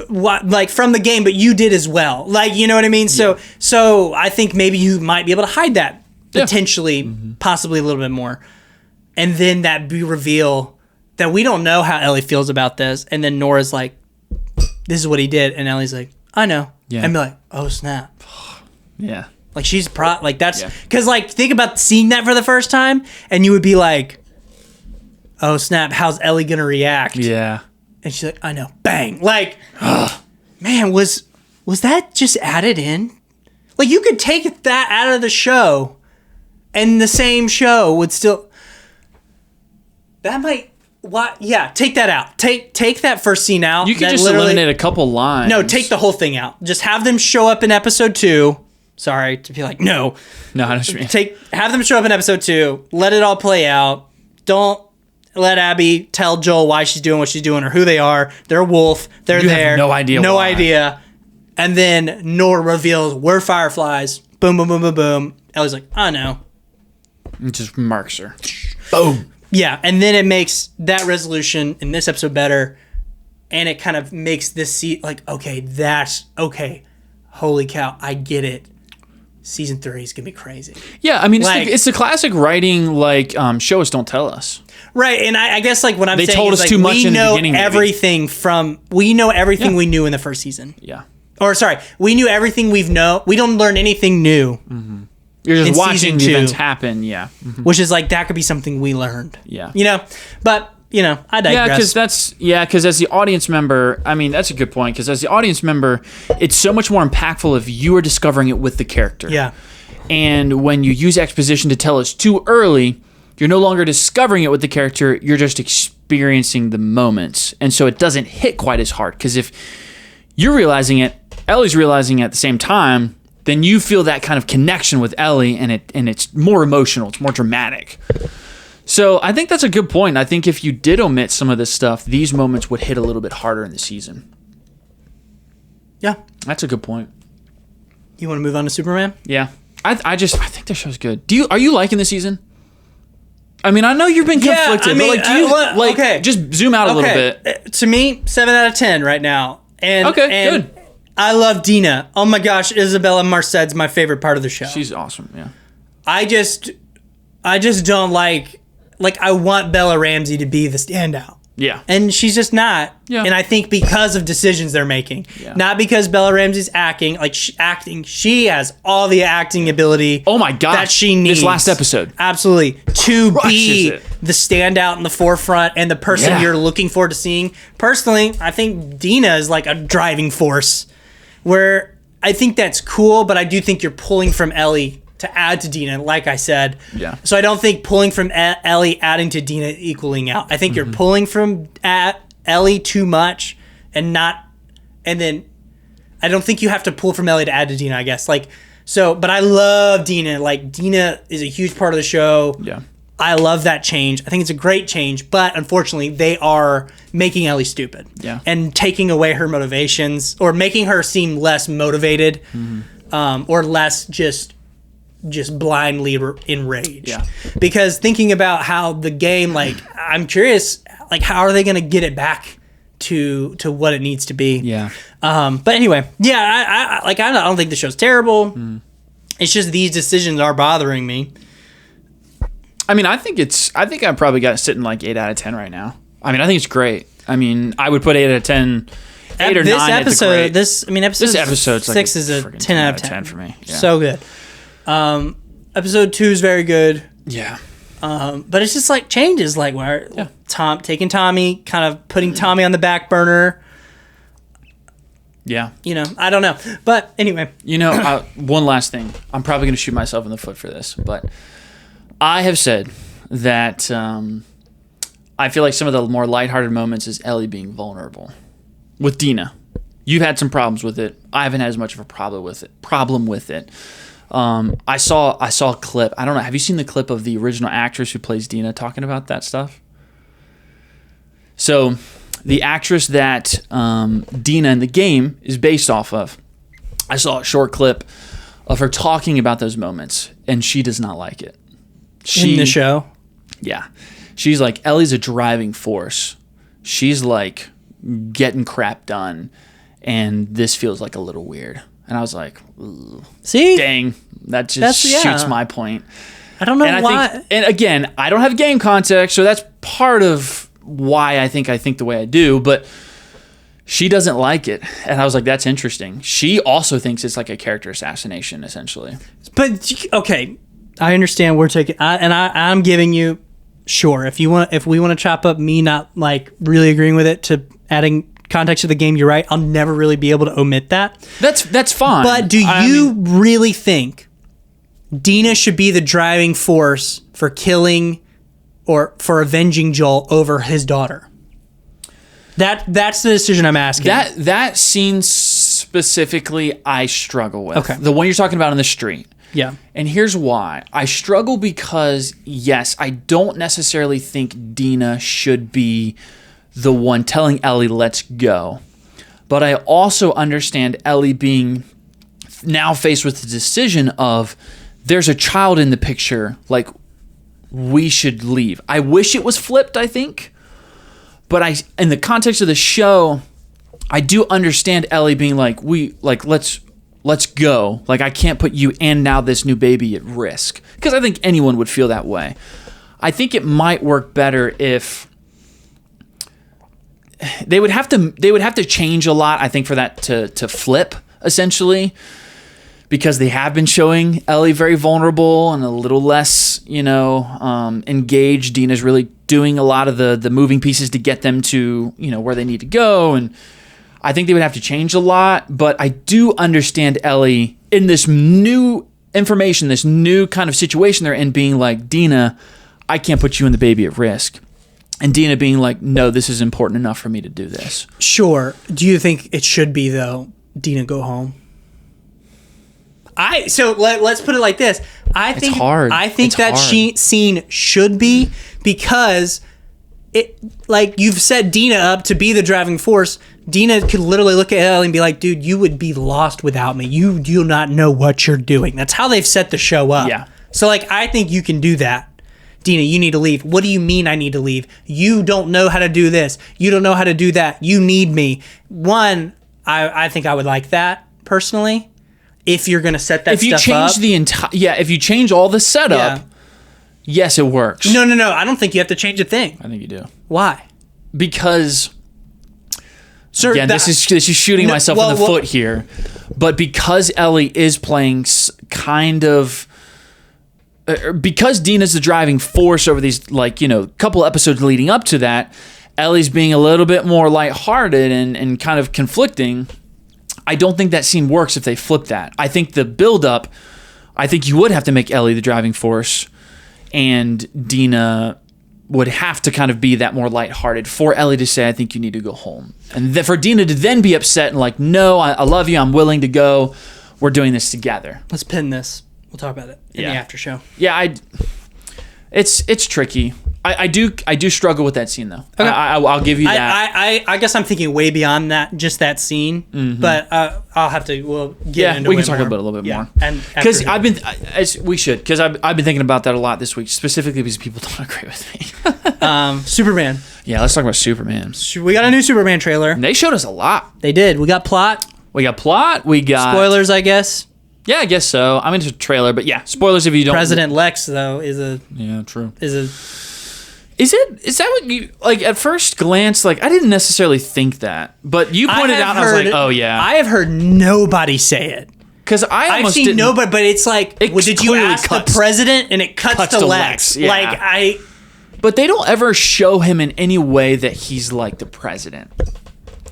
Like from the game, but you did as well. Like, you know what I mean? So I think maybe you might be able to hide that potentially, possibly a little bit more. And then that be reveal that we don't know how Ellie feels about this. And then Nora's like, this is what he did. And Ellie's like, I know. Yeah. And be like, oh snap. Yeah. Like she's like that's because like think about seeing that for the first time and you would be like, oh snap, how's Ellie gonna react? Yeah. And she's like, I know. Bang. Like, man, was that just added in? Like you could take that out of the show and the same show would still take that out. Take that first scene out. You could just eliminate a couple lines. No, take the whole thing out. Just have them show up in episode 2. Sorry to be like, no. No, I know what you mean. Have them show up in episode 2. Let it all play out. Don't let Abby tell Joel why she's doing what she's doing or who they are. They're a wolf. They're there. Have no idea No why. idea. And then Nora reveals, we're fireflies. Boom, boom, boom, boom, boom. Ellie's like, I know. It just marks her. Boom. Yeah, and then it makes that resolution in this episode better, and it kind of makes this like, okay, that's okay. Holy cow, I get it. Season 3 is gonna be crazy. Yeah, I mean, like, it's the classic writing, like, show us, don't tell us. Right, and I guess like what I'm saying told is us like, too much we in the know beginning, maybe. we know everything we knew in the first season. Yeah. Or sorry, we knew everything we don't learn anything new. Mm-hmm. You're just in watching the season 2. events happen, yeah. Mm-hmm. Which is like, that could be something we learned. Yeah. You know? But, you know, I digress. Because as the audience member, I mean, that's a good point, because as the audience member, it's so much more impactful if you are discovering it with the character. Yeah. And when you use exposition to tell us too early, you're no longer discovering it with the character, you're just experiencing the moments. And so it doesn't hit quite as hard, because if you're realizing it, Ellie's realizing it at the same time, then you feel that kind of connection with Ellie, and it's more emotional, it's more dramatic. So I think that's a good point. I think if you did omit some of this stuff, these moments would hit a little bit harder in the season. Yeah. That's a good point. You want to move on to Superman? Yeah. I think the show's good. Are you liking the season? I mean, I know you've been conflicted, but like, do you just zoom out a little bit? To me, 7 out of 10 right now. And good. I love Dina. Oh my gosh, Isabella Marced's my favorite part of the show. She's awesome, yeah. I just don't like I want Bella Ramsey to be the standout. Yeah. And she's just not. Yeah. And I think because of decisions they're making. Yeah. Not because Bella Ramsey's acting. She has all the acting ability. Oh my God. That she needs. This last episode. Absolutely. To be it. the standout in the forefront and the person you're looking forward to seeing. Personally, I think Dina is like a driving force where I think that's cool, but I do think you're pulling from Ellie to add to Dina, like I said. Yeah. So I don't think pulling from Ellie adding to Dina equaling out. I think you're pulling from Ellie too much and then I don't think you have to pull from Ellie to add to Dina, I guess. But I love Dina. Like, Dina is a huge part of the show. Yeah. I love that change. I think it's a great change, but unfortunately they are making Ellie stupid. Yeah. And taking away her motivations or making her seem less motivated or less just blindly enraged. Yeah. Because thinking about how the game, I'm curious, how are they going to get it back to what it needs to be? Yeah. But anyway, yeah, I don't think the show's terrible. It's just these decisions are bothering me. I mean, I think I've probably got it sitting like 8 out of 10 right now. I mean, I think it's great. I mean, I would put 8 out of 10, 8 or 9 at the great. This episode's 6 like is a 10 out of 10 for me. Yeah. So good. Episode 2 is very good. Yeah. But it's just like changes, like where taking Tommy, kind of putting Tommy on the back burner. Yeah. You know, I don't know. But anyway. You know, one last thing. I'm probably going to shoot myself in the foot for this, but I have said that I feel like some of the more lighthearted moments is Ellie being vulnerable with Dina. You've had some problems with it. I haven't had as much of a problem with it. I saw a clip. I don't know. Have you seen the clip of the original actress who plays Dina talking about that stuff? So the actress that Dina in the game is based off of, I saw a short clip of her talking about those moments, and she does not like it. In the show? Yeah. She's like, Ellie's a driving force. She's like getting crap done, and this feels like a little weird. And I was like, ooh, see? Dang, that just shoots my point. I don't know why. And again, I don't have game context, so that's part of why I think the way I do, but she doesn't like it. And I was like, that's interesting. She also thinks it's like a character assassination, essentially. But, okay, I understand we're taking, I'm giving you, sure, if we want to chop up me not like really agreeing with it to adding context to the game, you're right. I'll never really be able to omit that. That's fine. But do you really think Dina should be the driving force for killing or for avenging Joel over his daughter? That's the decision I'm asking. That scene specifically, I struggle with. Okay. The one you're talking about on the street. Yeah. And here's why. I struggle because, yes, I don't necessarily think Dina should be the one telling Ellie, let's go. But I also understand Ellie being now faced with the decision of, there's a child in the picture, like, we should leave. I wish it was flipped, I think. But in the context of the show, I do understand Ellie being like, let's go. Like, I can't put you and now this new baby at risk. Because I think anyone would feel that way. I think it might work better if they would have to change a lot, I think, for that to flip, essentially. Because they have been showing Ellie very vulnerable and a little less, engaged. Dina's really doing a lot of the moving pieces to get them to, where they need to go. And I think they would have to change a lot. But I do understand Ellie in this new information, this new kind of situation they're in, being like, Dina, I can't put you and the baby at risk. And Dina being like, no, this is important enough for me to do this. Sure. Do you think it should be, though, Dina, go home? Let's put it like this. It's hard. I think that scene should be, because it, like you've set Dina up to be the driving force. Dina could literally look at Ellie and be like, dude, you would be lost without me. You do not know what you're doing. That's how they've set the show up. Yeah. So, I think you can do that. Dina, you need to leave. What do you mean I need to leave? You don't know how to do this. You don't know how to do that. You need me. One, I think I would like that, personally. If you're going to set that stuff up. If you change all the setup, yes, it works. No. I don't think you have to change a thing. I think you do. Why? Because, this is shooting myself in the foot here. But because Ellie is playing kind of, because Dina's the driving force over these, couple episodes leading up to that, Ellie's being a little bit more lighthearted and kind of conflicting. I don't think that scene works if they flip that. I think the build-up, I think you would have to make Ellie the driving force, and Dina would have to kind of be that more lighthearted for Ellie to say, I think you need to go home. And for Dina to then be upset and like, no, I love you, I'm willing to go, we're doing this together. Let's pin this. We'll talk about it in the after show. Yeah, it's tricky. I do struggle with that scene, though. Okay. I'll give you that. I guess I'm thinking way beyond that, just that scene. Mm-hmm. But I'll have to. We'll get into it. We can talk about it a little bit more. Because we should. Because I've been thinking about that a lot this week, specifically because people don't agree with me. Superman. Yeah, let's talk about Superman. We got a new Superman trailer. And they showed us a lot. They did. We got plot. We got spoilers, I guess. Yeah, I guess so. I mean, it's a trailer, but yeah, spoilers if you don't. President Lex, though, true. Is that what you, like, at first glance, like, I didn't necessarily think that, but you pointed out, and I was like, oh, yeah. I have heard nobody say it. Because I I've almost seen didn't. no, but it's like, It well, did you clearly ask cuts- the president? And it cuts to Lex. yeah. Like But they don't ever show him in any way that he's like the president.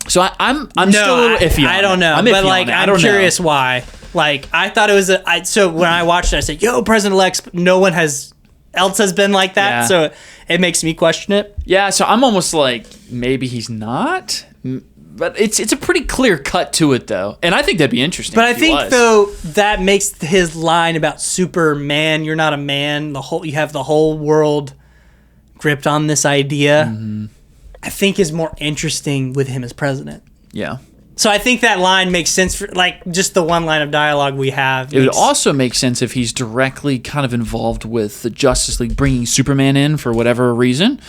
So I'm still a little iffy on I don't it. know, I'm but iffy like on it. I don't I'm know. curious why. Like I thought it was so when I watched it, I said, "Yo, President-elect, no one else has been like that." Yeah. So it makes me question it. Yeah, so I'm almost like maybe he's not. But it's a pretty clear cut to it though, and I think that'd be interesting. But I if he think was. though that makes his line about Superman, you're not a man. You have the whole world gripped on this idea. Mm-hmm. I think is more interesting with him as president. Yeah. So I think that line makes sense for like just the one line of dialogue we have. It would also make sense if he's directly kind of involved with the Justice League bringing Superman in for whatever reason.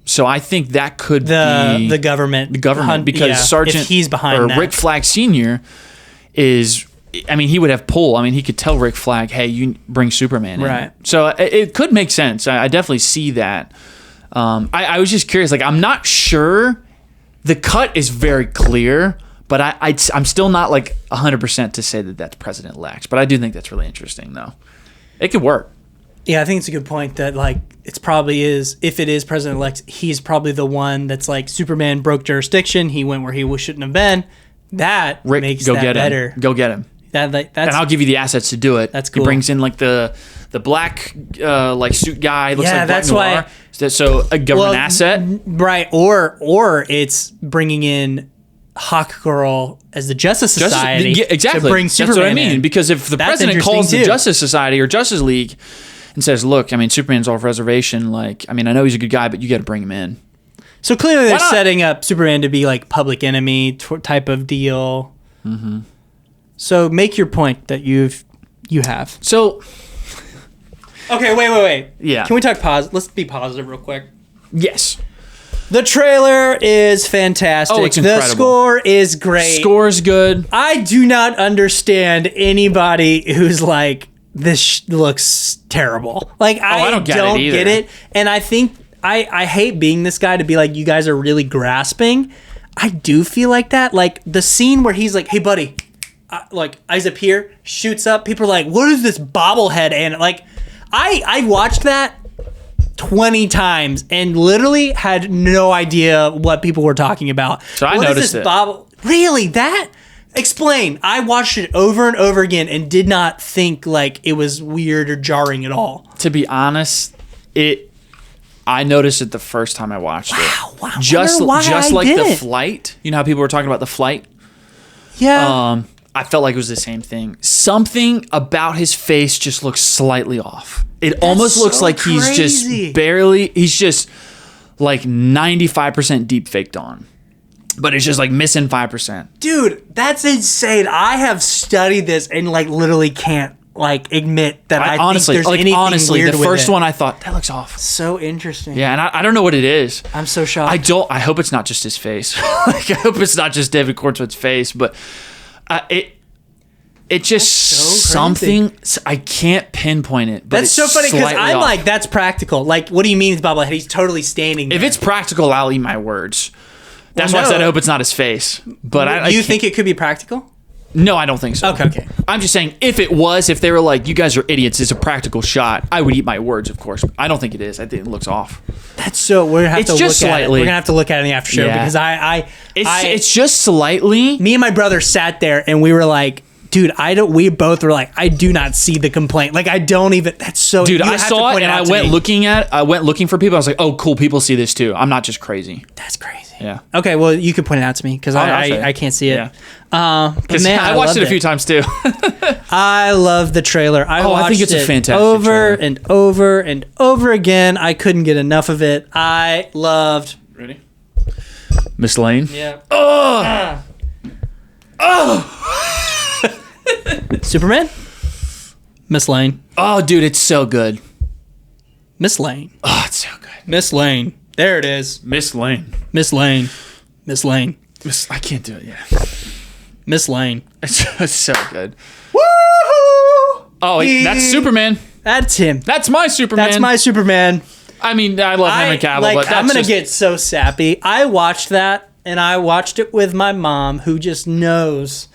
So I think that could be the government. because Sergeant if he's behind or that. Rick Flag Sr. is, I mean, he would have pull. I mean, he could tell Rick Flag, hey, you bring Superman in. Right. So it could make sense. I definitely see that. I was just curious. Like, I'm not sure. The cut is very clear, but I'm still not like 100% to say that that's President-elect. But I do think that's really interesting, though. It could work. Yeah, I think it's a good point that like it's probably is if it is President-elect, he's probably the one that's like Superman broke jurisdiction. He went where he shouldn't have been. That Rick, makes go that get better. him. Go get him. That's And I'll give you the assets to do it. That's cool. He brings in like the black like suit guy. Looks Yeah, like Black that's Noir. why- So a government asset. right? Or it's bringing in Hawk Girl as the Justice Society. Yeah, exactly. To bring That's Superman what I mean. in. Because if the That's president interesting, calls the too. Justice Society or Justice League and says, "Look, I mean, Superman's off reservation. Like, I mean, I know he's a good guy, but you got to bring him in." So clearly they're not? setting up Superman to be like public enemy type of deal. Mm-hmm. So make your point that you have. So Okay, wait. Yeah. Can we talk positive? Let's be positive real quick. yes, The trailer is fantastic. Oh, it's The incredible. score is great. score's good. I do not understand anybody who's like, this looks terrible. Like, I don't get it don't either. get it. And I think I hate being this guy to be like, you guys are really grasping. I do feel like that. Like, the scene where he's like, hey, buddy, like, eyes up here, shoots up. People are like, what is this bobblehead? And, like, I watched that 20 times and literally had no idea what people were talking about. So I What is noticed this it. Really? That? Explain. I watched it over and over again and did not think like it was weird or jarring at all. To be honest, I noticed it the first time I watched it. Wow. Just Why I like the didn't. flight. You know how people were talking about the flight? Yeah. I felt like it was the same thing. Something about his face just looks slightly off. It almost looks so like he's crazy. he's just like 95% deep faked on. But it's just like missing 5%. Dude, that's insane. I have studied this and like literally can't like admit that I honestly, think there's anything weird the with first it. one I thought, that looks off. So interesting. Yeah, and I don't know what it is. I'm so shocked. I hope it's not just his face. Like, I hope it's not just David Cornswood's face, but it just something I can't pinpoint it. But That's so it's funny because slightly I'm off. like, that's practical. Like, what do you mean it's bobblehead? He's totally standing there. If it's practical, I'll eat my words. That's why I no. said I hope it's not his face. But I you can't- think it could be practical? No, I don't think so. Okay. I'm just saying, if they were like, you guys are idiots, it's a practical shot, I would eat my words, of course. I don't think it is. I think it looks off. That's so we're gonna have It's to just look at it. slightly. We're gonna have to look at it in the after show Yeah. because It's just slightly. me and my brother sat there and we were like, dude, we both were like, I do not see the complaint. Like, I don't even. That's so. Dude, you I have to saw point it and out I to went me. looking for people. I was like, oh, cool, people see this too. I'm not just crazy. That's crazy. Yeah. Okay, well, you can point it out to me because I'll show you. I can't see it. Yeah. But 'Cause man, I watched loved it a few times too. I love the trailer. I I think watched it's a it fantastic over trailer. and over and over again. I couldn't get enough of it. I loved. Ready? Miss Lane. Yeah. Superman. Miss Lane. Oh, dude, it's so good. Miss Lane. Oh, it's so good. Miss Lane. There it is. Miss Lane. Miss Lane. Miss Lane. I can't do it. Yeah. Miss Lane. It's so good. Woohoo! Oh, that's Superman. That's him. That's my Superman. That's my Superman. I mean, I love Henry Cavill, but that's I'm gonna just, get so sappy. I watched that, and I watched it with my mom, who just knows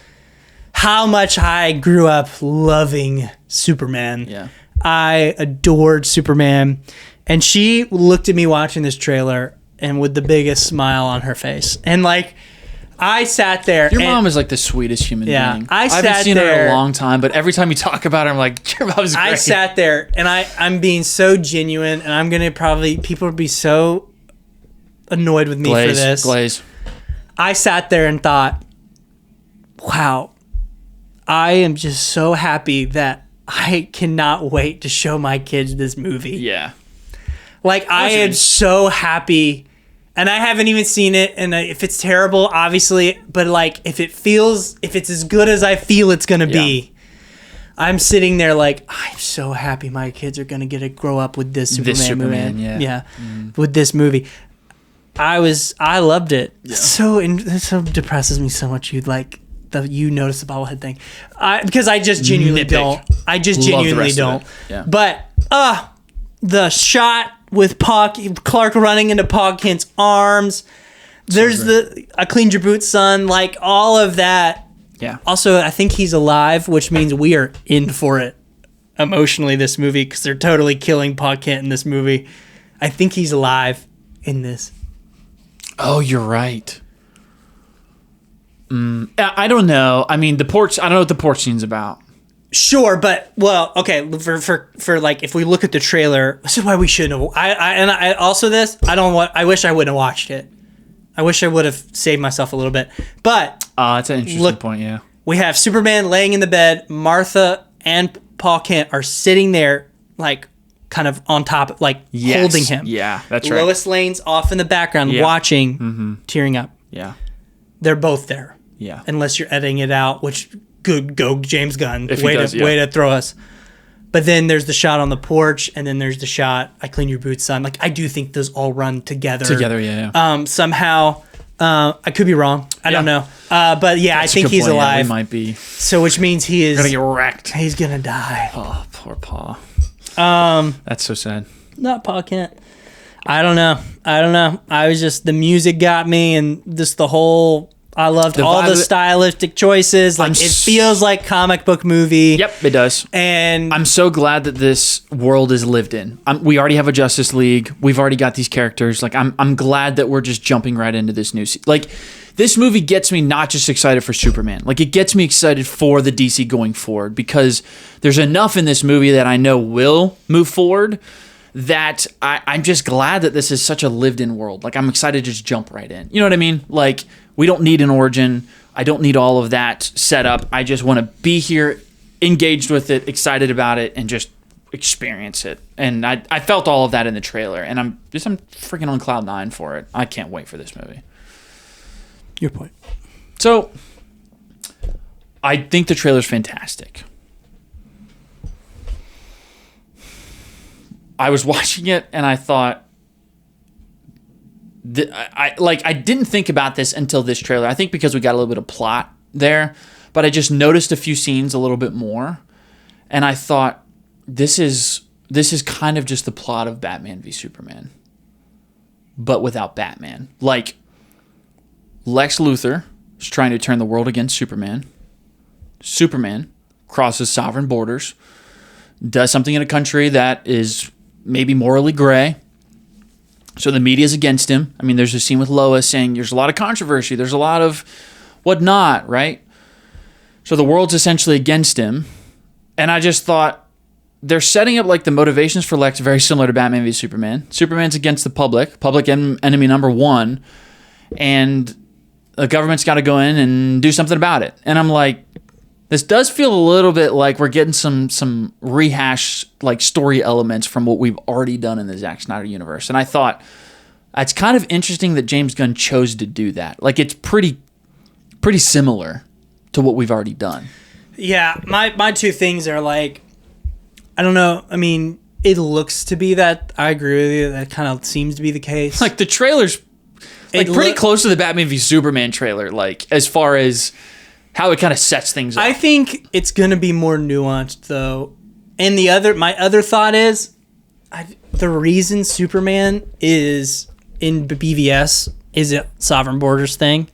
how much I grew up loving Superman. Yeah. I adored Superman. And she looked at me watching this trailer and with the biggest smile on her face. And like, I sat there. Your mom is like the sweetest human being. I haven't seen her in a long time, but every time you talk about her, I'm like, your mom's great. I sat there and I'm being so genuine, and I'm gonna people will be so annoyed with me for this. Glaze. I sat there and thought, wow, I am just so happy that I cannot wait to show my kids this movie. Yeah. Like, I am so happy. And I haven't even seen it, and if it's terrible, obviously, but like if it's as good as I feel it's gonna be, I'm sitting there like, I'm so happy my kids are gonna get to grow up with this Superman movie. Yeah. With this movie. I loved it. Yeah. It so depresses me so much. You notice the bobblehead thing, because I just genuinely don't. I just genuinely don't. Yeah. But the shot with Clark running into Pa Kent's arms. There's I cleaned your boots, son. Like, all of that. Yeah. Also, I think he's alive, which means we are in for it emotionally this movie, because they're totally killing Pa Kent in this movie. I think he's alive in this. Oh, you're right. I don't know. I mean, I don't know what the porch scene's about. Sure, but okay. For like, if we look at the trailer, this is why we shouldn't have. I wish I wouldn't have watched it. I wish I would have saved myself a little bit. But that's an interesting point. Yeah, we have Superman laying in the bed. Martha and Pa Kent are sitting there, like, kind of on top, like, holding him. Yeah, that's right. Lois Lane's off in the background, watching, tearing up. Yeah, they're both there. Yeah, unless you're editing it out, which. Good go, James Gunn. Way to throw us. But then there's the shot on the porch, and then there's the shot, I clean your boots, son. Like, I do think those all run together. Yeah. Somehow. I could be wrong. I don't know. But yeah, I think he's alive. He might be. So, which means he is gonna get wrecked. He's gonna die. Oh, poor Pa. That's so sad. Not Pa Kent. I don't know. I was just, the music got me, and just the whole. I loved all the stylistic choices. Like, it feels like comic book movie. Yep, it does. And I'm so glad that this world is lived in. We already have a Justice League. We've already got these characters. Like, I'm glad that we're just jumping right into this new. Like, this movie gets me not just excited for Superman. Like, it gets me excited for the DC going forward, because there's enough in this movie that I know will move forward, that I'm just glad that this is such a lived-in world. Like, I'm excited to just jump right in. You know what I mean? Like, we don't need an origin. I don't need all of that set up. I just want to be here, engaged with it, excited about it, and just experience it. And I felt all of that in the trailer, and I'm freaking on cloud 9 for it. I can't wait for this movie. Your point. So, I think the trailer's fantastic. I was watching it, and I thought, I didn't think about this until this trailer. I think because we got a little bit of plot there, but I just noticed a few scenes a little bit more, and I thought, this is kind of just the plot of Batman v Superman, but without Batman. Like, Lex Luthor is trying to turn the world against Superman. Superman crosses sovereign borders, does something in a country that is maybe morally gray. So the media's against him. I mean, there's a scene with Lois saying there's a lot of controversy. There's a lot of whatnot, right? So the world's essentially against him. And I just thought, they're setting up like the motivations for Lex very similar to Batman v Superman. Superman's against the public enemy number one. And the government's got to go in and do something about it. And I'm like, this does feel a little bit like we're getting some rehash, like, story elements from what we've already done in the Zack Snyder universe. And I thought, it's kind of interesting that James Gunn chose to do that. Like, it's pretty similar to what we've already done. Yeah, my two things are, like, I don't know. I mean, it looks to be that. I agree with you. That kind of seems to be the case. Like, the trailer's like pretty close to the Batman v Superman trailer, like, as far as how it kind of sets things up. I think it's going to be more nuanced, though. And my other thought is, the reason Superman is in BVS is a sovereign borders thing.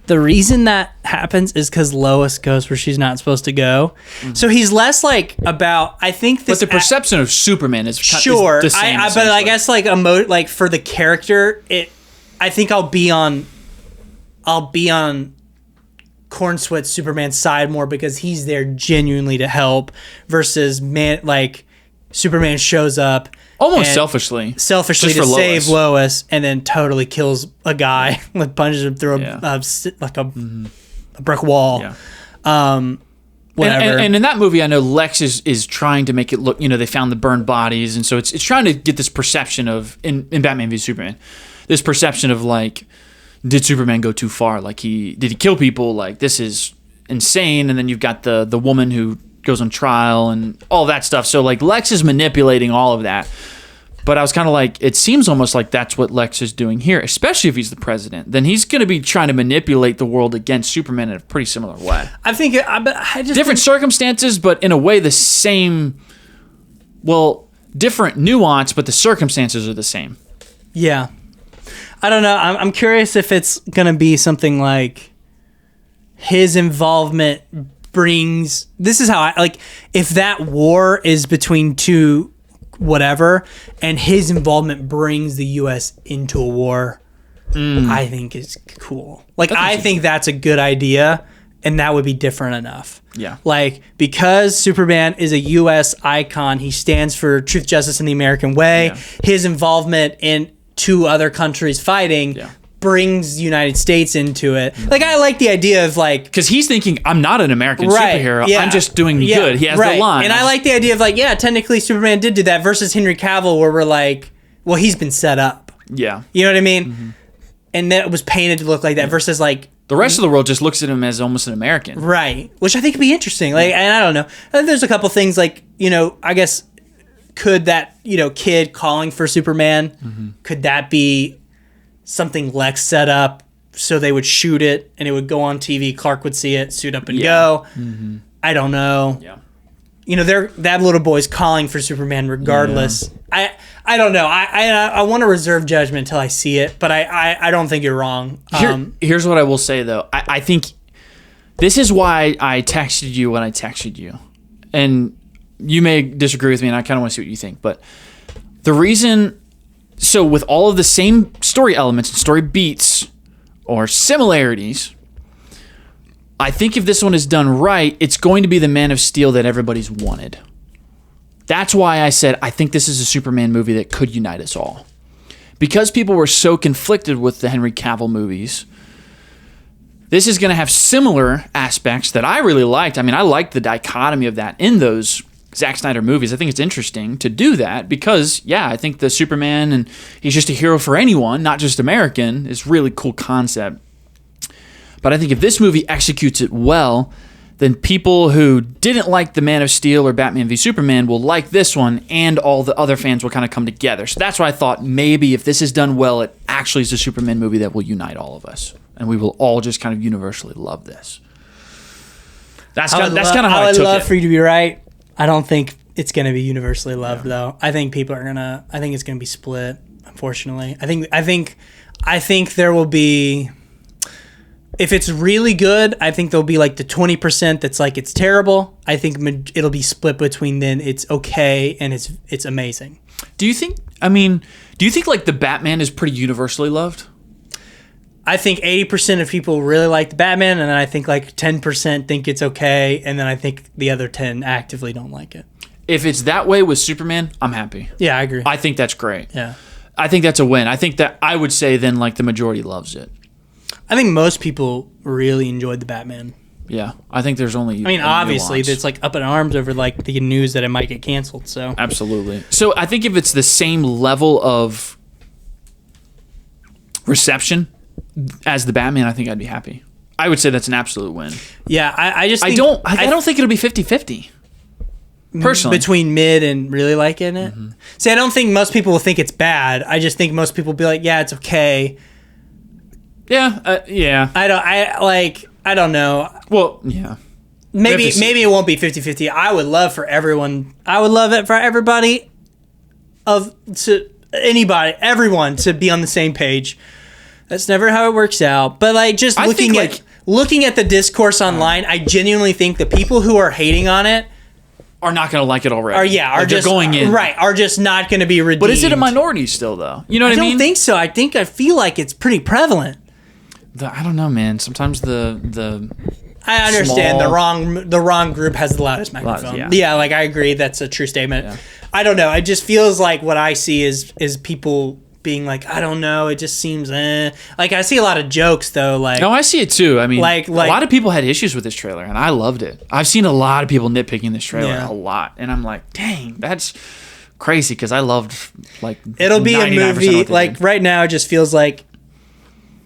the reason that happens is because Lois goes where she's not supposed to go. Mm-hmm. So he's less like about, I think this. But the perception of Superman is sure. Is the same, but I guess like like for the character, I think I'll be on Cornsweat's Superman's side more because he's there genuinely to help versus Superman shows up almost selfishly to save Lois and then totally kills a guy, like punches him through a brick wall. Yeah. Whatever. And in that movie, I know Lex is trying to make it look, they found the burned bodies, and so it's trying to get this perception of in Batman v Superman, this perception of like, did Superman go too far? Like did he kill people? Like this is insane. And then you've got the woman who goes on trial and all that stuff. So like Lex is manipulating all of that. But I was kind of like, it seems almost like that's what Lex is doing here, especially if he's the president. Then he's going to be trying to manipulate the world against Superman in a pretty similar way. I think I just different circumstances, but in a way the same. Well, different nuance, but the circumstances are the same. Yeah. I don't know. I'm curious if it's going to be something like his involvement brings... This is how I... Like, if that war is between two whatever, and his involvement brings the U.S. into a war, I think is cool. Like, I think that's a good idea, and that would be different enough. Yeah. Like, because Superman is a U.S. icon, he stands for truth, justice, and the American way. Yeah. His involvement in two other countries fighting brings the United States into it. Like, I like the idea of like... Because he's thinking, I'm not an American superhero. Yeah. I'm just doing good. He has the line. And I like the idea of like, technically Superman did do that versus Henry Cavill where we're like, well, he's been set up. Yeah. You know what I mean? Mm-hmm. And that was painted to look like that versus like... The rest of the world just looks at him as almost an American. Right. Which I think could be interesting. Like, and I don't know. There's a couple things like, I guess... Could that, kid calling for Superman, could that be something Lex set up so they would shoot it and it would go on TV, Clark would see it, suit up and go? Mm-hmm. I don't know. Yeah. That little boy's calling for Superman regardless. Yeah. I don't know. I want to reserve judgment until I see it, but I don't think you're wrong. Here's what I will say, though. I think this is why I texted you when I texted you. And... You may disagree with me, and I kind of want to see what you think. But the reason... So with all of the same story elements and story beats or similarities, I think if this one is done right, it's going to be the Man of Steel that everybody's wanted. That's why I said I think this is a Superman movie that could unite us all. Because people were so conflicted with the Henry Cavill movies, this is going to have similar aspects that I really liked. I mean, I liked the dichotomy of that in those Zack Snyder movies. I think it's interesting to do that because, I think the Superman and he's just a hero for anyone, not just American, is really cool concept. But I think if this movie executes it well, then people who didn't like the Man of Steel or Batman v Superman will like this one, and all the other fans will kind of come together. So that's why I thought maybe if this is done well, it actually is a Superman movie that will unite all of us, and we will all just kind of universally love this. That's kind of how I took it. I would love for you to be right. I don't think it's going to be universally loved, though. I think people are gonna. I think it's going to be split. Unfortunately, I think there will be. If it's really good, I think there'll be like the 20% that's like it's terrible. I think it'll be split between then it's okay and it's amazing. Do you think? I mean, do you think like the Batman is pretty universally loved? I think 80% of people really like the Batman, and then I think like 10% think it's okay, and then I think the other 10 actively don't like it. If it's that way with Superman, I'm happy. Yeah, I agree. I think that's great. Yeah. I think that's a win. I think that I would say then like the majority loves it. I think most people really enjoyed the Batman. Yeah, I think there's only... I mean, obviously, it's like up in arms over like the news that it might get canceled, so... Absolutely. So I think if it's the same level of reception as the Batman, I think I'd be happy. I would say that's an absolute win. Yeah, I just think... I don't think it'll be 50-50. Personally. Between mid and really liking it? Mm-hmm. See, I don't think most people will think it's bad. I just think most people will be like, yeah, it's okay. Yeah, yeah. I don't know. Well, yeah. Maybe it won't be 50-50. I would love for everyone. I would love it for everyone to be on the same page. That's never how it works out. But like just looking at the discourse online, I genuinely think the people who are hating on it are not going to like it already. Are just going in are just not going to be redeemed. But is it a minority still though? You know what I mean? I don't think so. I feel like it's pretty prevalent. I don't know, man. Sometimes the I understand the wrong group has the loudest microphone. Yeah, like I agree. That's a true statement. Yeah. I don't know. It just feels like what I see is people being like, I don't know. It just seems like I see a lot of jokes though. Like no, I see it too. I mean, like a lot of people had issues with this trailer, and I loved it. I've seen a lot of people nitpicking this trailer a lot, and I'm like, dang, that's crazy because I loved like. It'll be a movie. Like right now, it just feels like.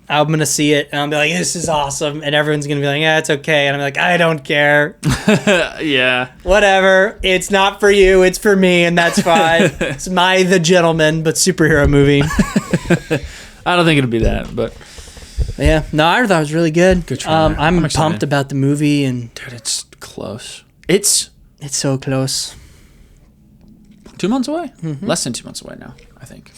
I'm going to see it, and I'll be like, this is awesome. And everyone's going to be like, yeah, it's okay. And I'm like, I don't care. Yeah. Whatever. It's not for you. It's for me, and that's fine. It's The Gentleman, but superhero movie. I don't think it'll be that, but... Yeah. No, I thought it was really good. Good trailer. I'm pumped about the movie. And dude, it's close. It's so close. 2 months away? Mm-hmm. Less than 2 months away now, I think.